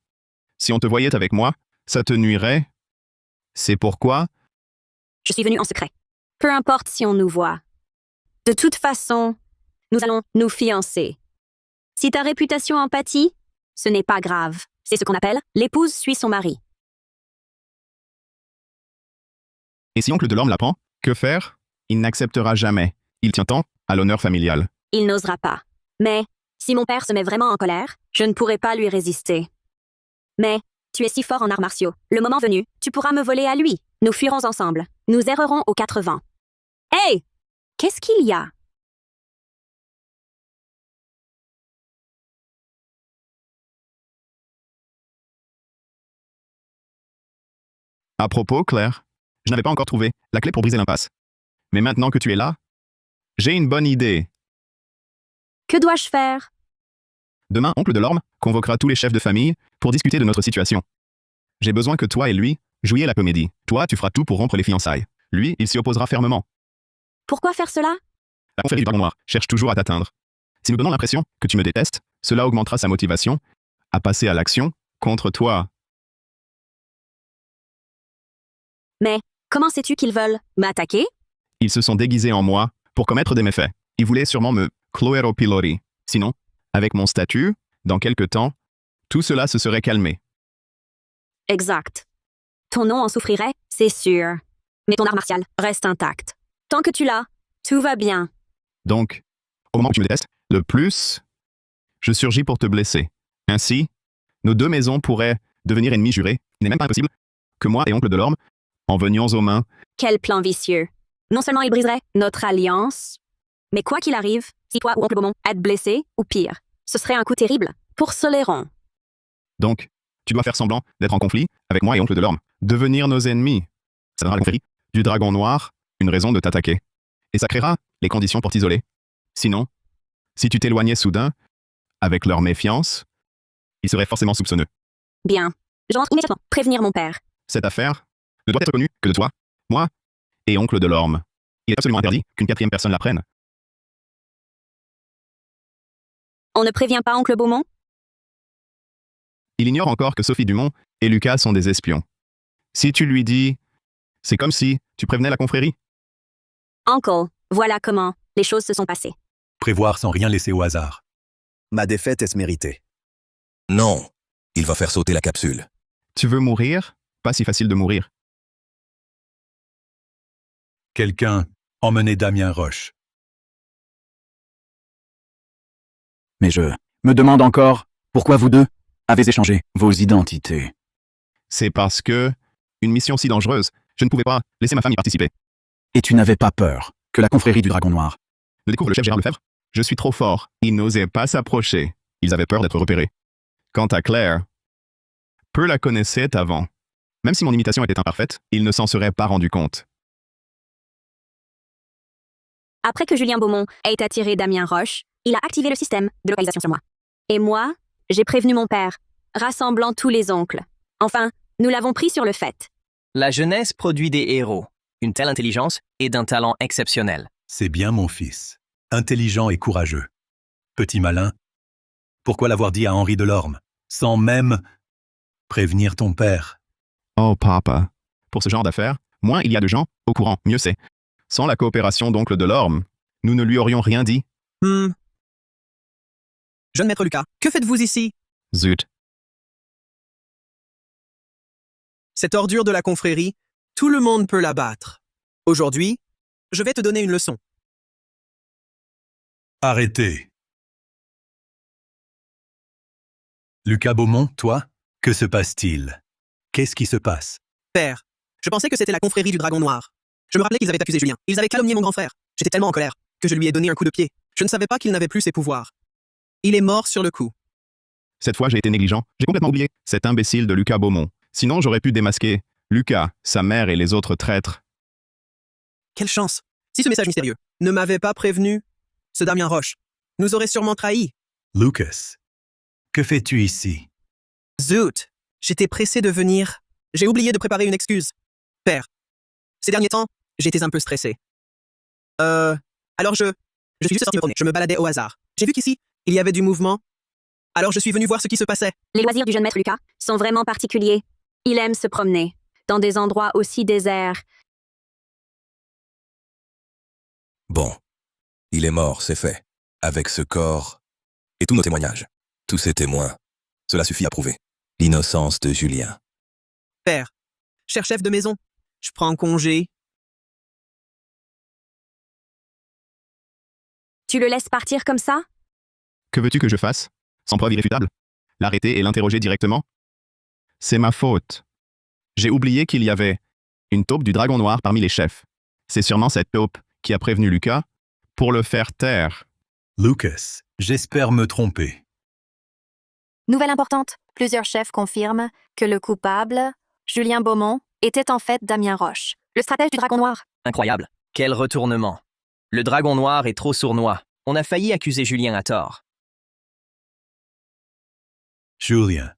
Si on te voyait avec moi, ça te nuirait. C'est pourquoi? Je suis venue en secret. Peu importe si on nous voit. De toute façon, nous allons nous fiancer. Si ta réputation en pâtit, ce n'est pas grave. C'est ce qu'on appelle l'épouse suit son mari. Et si oncle Delorme l'apprend, que faire? Il n'acceptera jamais. Il tient tant à l'honneur familial. Il n'osera pas. Mais, si mon père se met vraiment en colère, je ne pourrai pas lui résister. Mais, tu es si fort en arts martiaux. Le moment venu, tu pourras me voler à lui. Nous fuirons ensemble. Nous errerons aux 4 vents. Hey! Qu'est-ce qu'il y a? À propos, Claire, je n'avais pas encore trouvé la clé pour briser l'impasse. Mais maintenant que tu es là, j'ai une bonne idée. Que dois-je faire? Demain, oncle Delorme convoquera tous les chefs de famille pour discuter de notre situation. J'ai besoin que toi et lui jouiez la comédie. Toi, tu feras tout pour rompre les fiançailles. Lui, il s'y opposera fermement. Pourquoi faire cela? La confrérie du Dragon Noir cherche toujours à t'atteindre. Si nous donnons l'impression que tu me détestes, cela augmentera sa motivation à passer à l'action contre toi. Mais, comment sais-tu qu'ils veulent m'attaquer? Ils se sont déguisés en moi pour commettre des méfaits. Ils voulaient sûrement me cloero pilori. Sinon, avec mon statut, dans quelque temps, tout cela se serait calmé. Exact. Ton nom en souffrirait, c'est sûr. Mais ton art martial reste intact. Tant que tu l'as, tout va bien. Donc, au moment où tu me détestes, le plus, je surgis pour te blesser. Ainsi, nos deux maisons pourraient devenir ennemis jurés. Il n'est même pas impossible que moi et oncle Delorme en venions aux mains. Quel plan vicieux. Non seulement il briserait notre alliance, mais quoi qu'il arrive, si toi ou oncle Beaumont êtes blessés, ou pire, ce serait un coup terrible pour Soleron. Donc, tu dois faire semblant d'être en conflit avec moi et oncle Delorme. Devenir nos ennemis. Ça donnera à la confrérie du Dragon Noir une raison de t'attaquer. Et ça créera les conditions pour t'isoler. Sinon, si tu t'éloignais soudain, avec leur méfiance, ils seraient forcément soupçonneux. Bien. Je rentre immédiatement. Prévenir mon père. Cette affaire ne doit être connue que de toi, moi et oncle Delorme. Il est absolument interdit qu'une quatrième personne la prenne. On ne prévient pas oncle Beaumont? Il ignore encore que Sophie Dumont et Lucas sont des espions. Si tu lui dis, c'est comme si tu prévenais la confrérie. Uncle, voilà comment les choses se sont passées. Prévoir sans rien laisser au hasard. Ma défaite est méritée. Non, il va faire sauter la capsule. Tu veux mourir? Pas si facile de mourir. Quelqu'un emmenait Damien Roche. Mais je me demande encore pourquoi vous deux avez échangé vos identités. C'est parce que, une mission si dangereuse, je ne pouvais pas laisser ma femme y participer. Et tu n'avais pas peur que la confrérie du Dragon Noir Ne découvre le chef Gérard Lefebvre? Je suis trop fort. Ils n'osaient pas s'approcher. Ils avaient peur d'être repérés. Quant à Claire, peu la connaissaient avant. Même si mon imitation était imparfaite, il ne s'en serait pas rendu compte. Après que Julien Beaumont ait attiré Damien Roche, il a activé le système de localisation sur moi. Et moi, j'ai prévenu mon père, rassemblant tous les oncles. Enfin, nous l'avons pris sur le fait. La jeunesse produit des héros, une telle intelligence et d'un talent exceptionnel. C'est bien mon fils. Intelligent et courageux. Petit malin. Pourquoi l'avoir dit à Henri Delorme, sans même prévenir ton père? Oh, papa. Pour ce genre d'affaires, moins il y a de gens au courant, mieux c'est. Sans la coopération d'oncle Delorme, nous ne lui aurions rien dit. Jeune maître Lucas, que faites-vous ici? Zut. Cette ordure de la confrérie, tout le monde peut la battre. Aujourd'hui, je vais te donner une leçon. Arrêtez. Lucas Beaumont, toi, que se passe-t-il? Qu'est-ce qui se passe? Père, je pensais que c'était la confrérie du Dragon Noir. Je me rappelais qu'ils avaient accusé Julien. Ils avaient calomnié mon grand frère. J'étais tellement en colère que je lui ai donné un coup de pied. Je ne savais pas qu'il n'avait plus ses pouvoirs. Il est mort sur le coup. Cette fois, j'ai été négligent. J'ai complètement oublié cet imbécile de Lucas Beaumont. Sinon, j'aurais pu démasquer Lucas, sa mère et les autres traîtres. Quelle chance! Si ce message mystérieux ne m'avait pas prévenu, ce Damien Roche nous aurait sûrement trahis. Lucas, que fais-tu ici? Zut! J'étais pressé de venir. J'ai oublié de préparer une excuse. Père, ces derniers temps, j'étais un peu stressé. Alors je suis juste sorti me promener. Je me baladais au hasard. J'ai vu qu'ici, il y avait du mouvement. Alors je suis venu voir ce qui se passait. Les loisirs du jeune maître Lucas sont vraiment particuliers. Il aime se promener dans des endroits aussi déserts. Bon, il est mort, c'est fait. Avec ce corps et tous nos témoignages. Tous ces témoins, cela suffit à prouver l'innocence de Julien. Père, cher chef de maison, je prends congé. Tu le laisses partir comme ça? Que veux-tu que je fasse? Sans preuve irréfutable? L'arrêter et l'interroger directement? C'est ma faute. J'ai oublié qu'il y avait une taupe du Dragon Noir parmi les chefs. C'est sûrement cette taupe qui a prévenu Lucas pour le faire taire. Lucas, j'espère me tromper. Nouvelle importante, plusieurs chefs confirment que le coupable, Julien Beaumont, était en fait Damien Roche, le stratège du Dragon Noir. Incroyable. Quel retournement. Le Dragon Noir est trop sournois. On a failli accuser Julien à tort. Julien,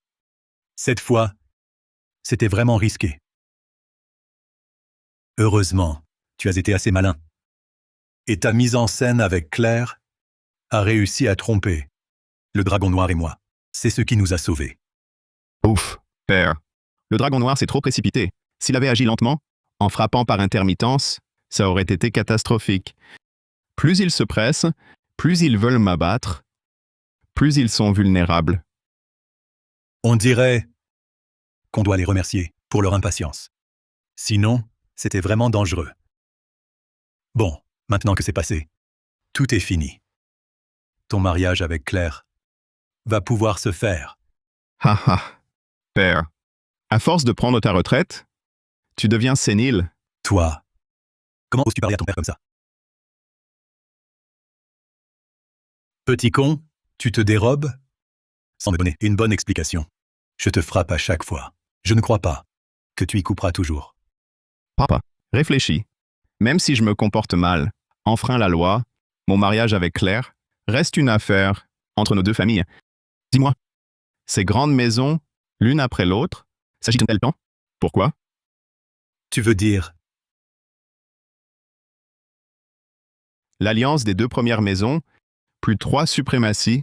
cette fois, c'était vraiment risqué. Heureusement, tu as été assez malin. Et ta mise en scène avec Claire a réussi à tromper le Dragon Noir et moi. C'est ce qui nous a sauvés. Ouf, père. Le Dragon Noir s'est trop précipité. S'il avait agi lentement, en frappant par intermittence, ça aurait été catastrophique. Plus ils se pressent, plus ils veulent m'abattre, plus ils sont vulnérables. On dirait qu'on doit les remercier pour leur impatience. Sinon, c'était vraiment dangereux. Bon, maintenant que c'est passé, tout est fini. Ton mariage avec Claire va pouvoir se faire. Ha ha, père. À force de prendre ta retraite, tu deviens sénile. Toi, comment oses-tu parler à ton père comme ça? Petit con, tu te dérobes sans me donner une bonne explication. Je te frappe à chaque fois. Je ne crois pas que tu y couperas toujours. Papa, réfléchis. Même si je me comporte mal, enfreins la loi, mon mariage avec Claire reste une affaire entre nos deux familles. Dis-moi, ces grandes maisons, l'une après l'autre, s'agitent-elles tant? Pourquoi? Tu veux dire L'alliance des deux premières maisons, plus 3 suprématies.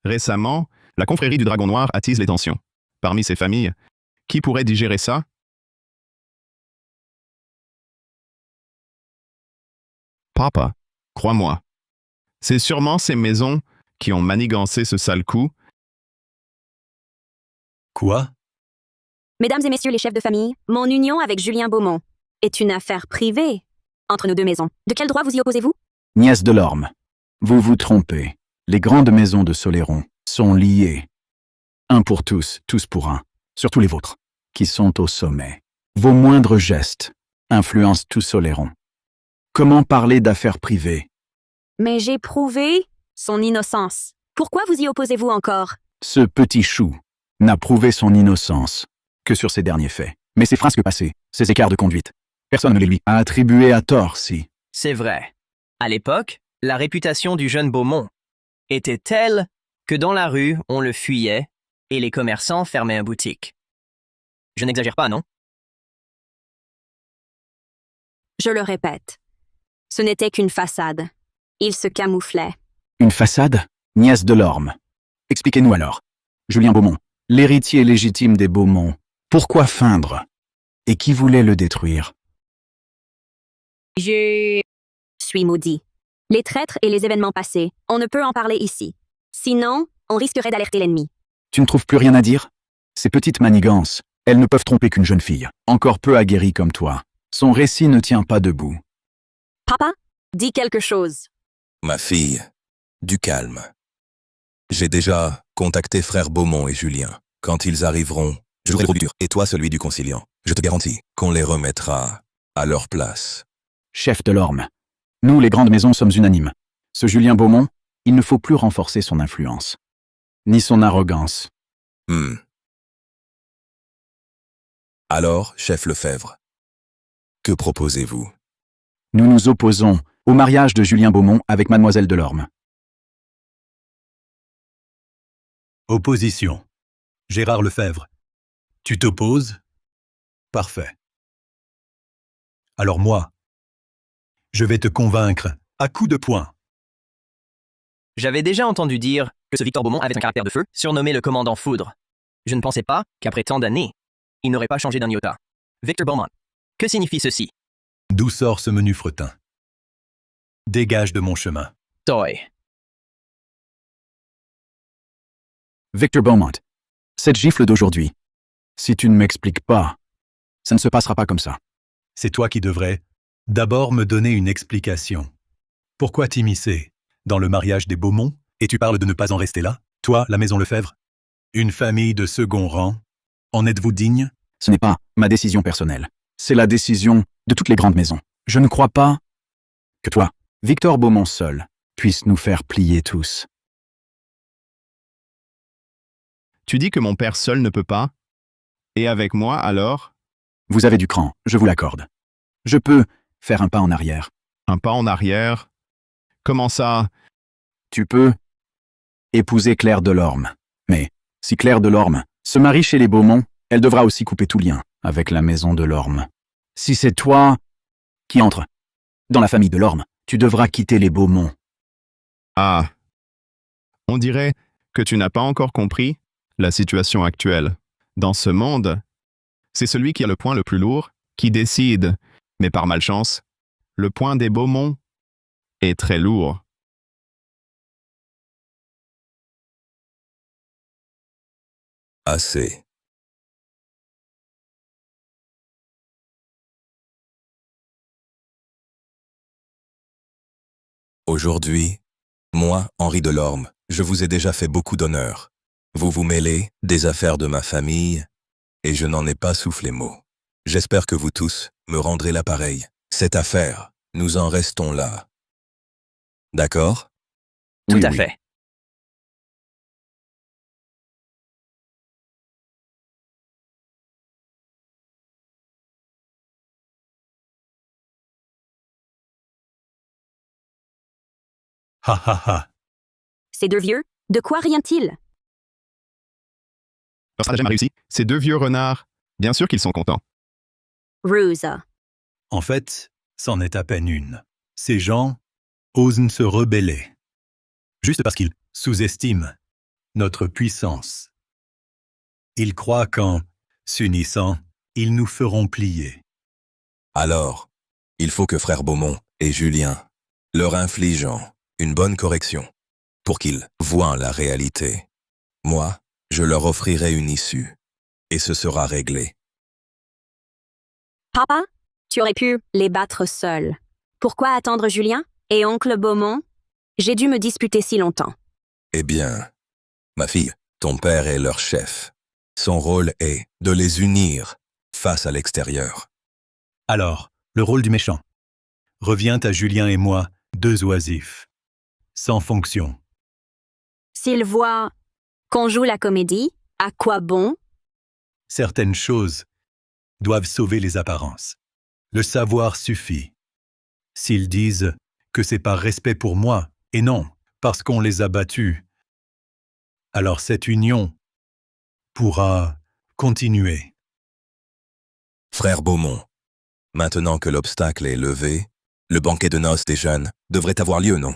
Récemment, la confrérie du Dragon Noir attise les tensions. Parmi ces familles, qui pourrait digérer ça? Papa, crois-moi, c'est sûrement ces maisons qui ont manigancé ce sale coup. Quoi? Mesdames et messieurs les chefs de famille, mon union avec Julien Beaumont est une affaire privée entre nos deux maisons. De quel droit vous y opposez-vous? Nièce de l'Orme, vous vous trompez. Les grandes maisons de Soleron sont liées. Un pour tous pour un, surtout les vôtres, qui sont au sommet. Vos moindres gestes influencent tout Soleron. Comment parler d'affaires privées? Mais j'ai prouvé son innocence. Pourquoi vous y opposez-vous encore? Ce petit chou n'a prouvé son innocence que sur ces derniers faits. Mais ces frasques passées, ces écarts de conduite, personne ne les lui a attribués à tort, si. C'est vrai. À l'époque, la réputation du jeune Beaumont était telle que dans la rue, on le fuyait et les commerçants fermaient une boutique. Je n'exagère pas, non? Je le répète, ce n'était qu'une façade. Il se camouflait. Une façade? Nièce de l'Orme. Expliquez-nous alors. Julien Beaumont, l'héritier légitime des Beaumont, pourquoi feindre? Et qui voulait le détruire? Je suis maudit. Les traîtres et les événements passés, on ne peut en parler ici. Sinon, on risquerait d'alerter l'ennemi. Tu ne trouves plus rien à dire? Ces petites manigances, elles ne peuvent tromper qu'une jeune fille, encore peu aguerrie comme toi. Son récit ne tient pas debout. Papa, dis quelque chose. Ma fille, du calme. J'ai déjà contacté frère Beaumont et Julien. Quand ils arriveront, je jouerai le rôle du dur, et toi celui du conciliant. Je te garantis qu'on les remettra à leur place. Chef de l'Orme, nous les grandes maisons sommes unanimes. Ce Julien Beaumont, il ne faut plus renforcer son influence, ni son arrogance. Alors, chef Lefebvre, que proposez-vous? Nous nous opposons au mariage de Julien Beaumont avec mademoiselle de l'Orme. Opposition. Gérard Lefebvre. Tu t'opposes? Parfait. Alors moi, je vais te convaincre à coups de poing. J'avais déjà entendu dire que ce Victor Beaumont avait un caractère de feu, surnommé le commandant Foudre. Je ne pensais pas qu'après tant d'années, il n'aurait pas changé d'un iota. Victor Beaumont, que signifie ceci? D'où sort ce menu fretin? Dégage de mon chemin. Toy. Victor Beaumont, cette gifle d'aujourd'hui, si tu ne m'expliques pas, ça ne se passera pas comme ça. C'est toi qui devrais d'abord me donner une explication. Pourquoi t'immiscer dans le mariage des Beaumont et tu parles de ne pas en rester là? Toi, la maison Lefebvre? Une famille de second rang? En êtes-vous digne? Ce n'est pas ma décision personnelle. C'est la décision de toutes les grandes maisons. Je ne crois pas que toi, Victor Beaumont seul, puisse nous faire plier tous. Tu dis que mon père seul ne peut pas? Et avec moi, alors? Vous avez du cran, je vous l'accorde. Je peux faire un pas en arrière. Un pas en arrière? Comment ça? Tu peux épouser Claire de l'Orme. Mais si Claire de l'Orme se marie chez les Beaumont, elle devra aussi couper tout lien avec la maison de l'Orme. Si c'est toi qui entre dans la famille de l'Orme, tu devras quitter les Beaumont. Ah. On dirait que tu n'as pas encore compris la situation actuelle. Dans ce monde, c'est celui qui a le point le plus lourd qui décide. Mais par malchance, le point des Beaumont est très lourd. Assez. Aujourd'hui, moi, Henri Delorme, je vous ai déjà fait beaucoup d'honneur. Vous vous mêlez des affaires de ma famille, et je n'en ai pas soufflé mot. J'espère que vous tous me rendrez l'appareil. Cette affaire, nous en restons là. D'accord? Tout à fait. Ha ha ha. Ces deux vieux, de quoi rient-ils? Leur stratagème a réussi. Ces deux vieux renards, bien sûr qu'ils sont contents. Ruse. En fait, c'en est à peine une. Ces gens osent se rebeller. Juste parce qu'ils sous-estiment notre puissance. Ils croient qu'en s'unissant, ils nous feront plier. Alors, il faut que frère Beaumont et Julien leur infligent une bonne correction pour qu'ils voient la réalité. Moi, je leur offrirai une issue et ce sera réglé. Papa, tu aurais pu les battre seuls. Pourquoi attendre Julien et oncle Beaumont? J'ai dû me disputer si longtemps. Eh bien, ma fille, ton père est leur chef. Son rôle est de les unir face à l'extérieur. Alors, le rôle du méchant revient à Julien et moi, deux oisifs, sans fonction. S'ils voient qu'on joue la comédie, à quoi bon? Certaines choses doivent sauver les apparences. Le savoir suffit. S'ils disent que c'est par respect pour moi, et non parce qu'on les a battus, alors cette union pourra continuer. Frère Beaumont, maintenant que l'obstacle est levé, le banquet de noces des jeunes devrait avoir lieu, non?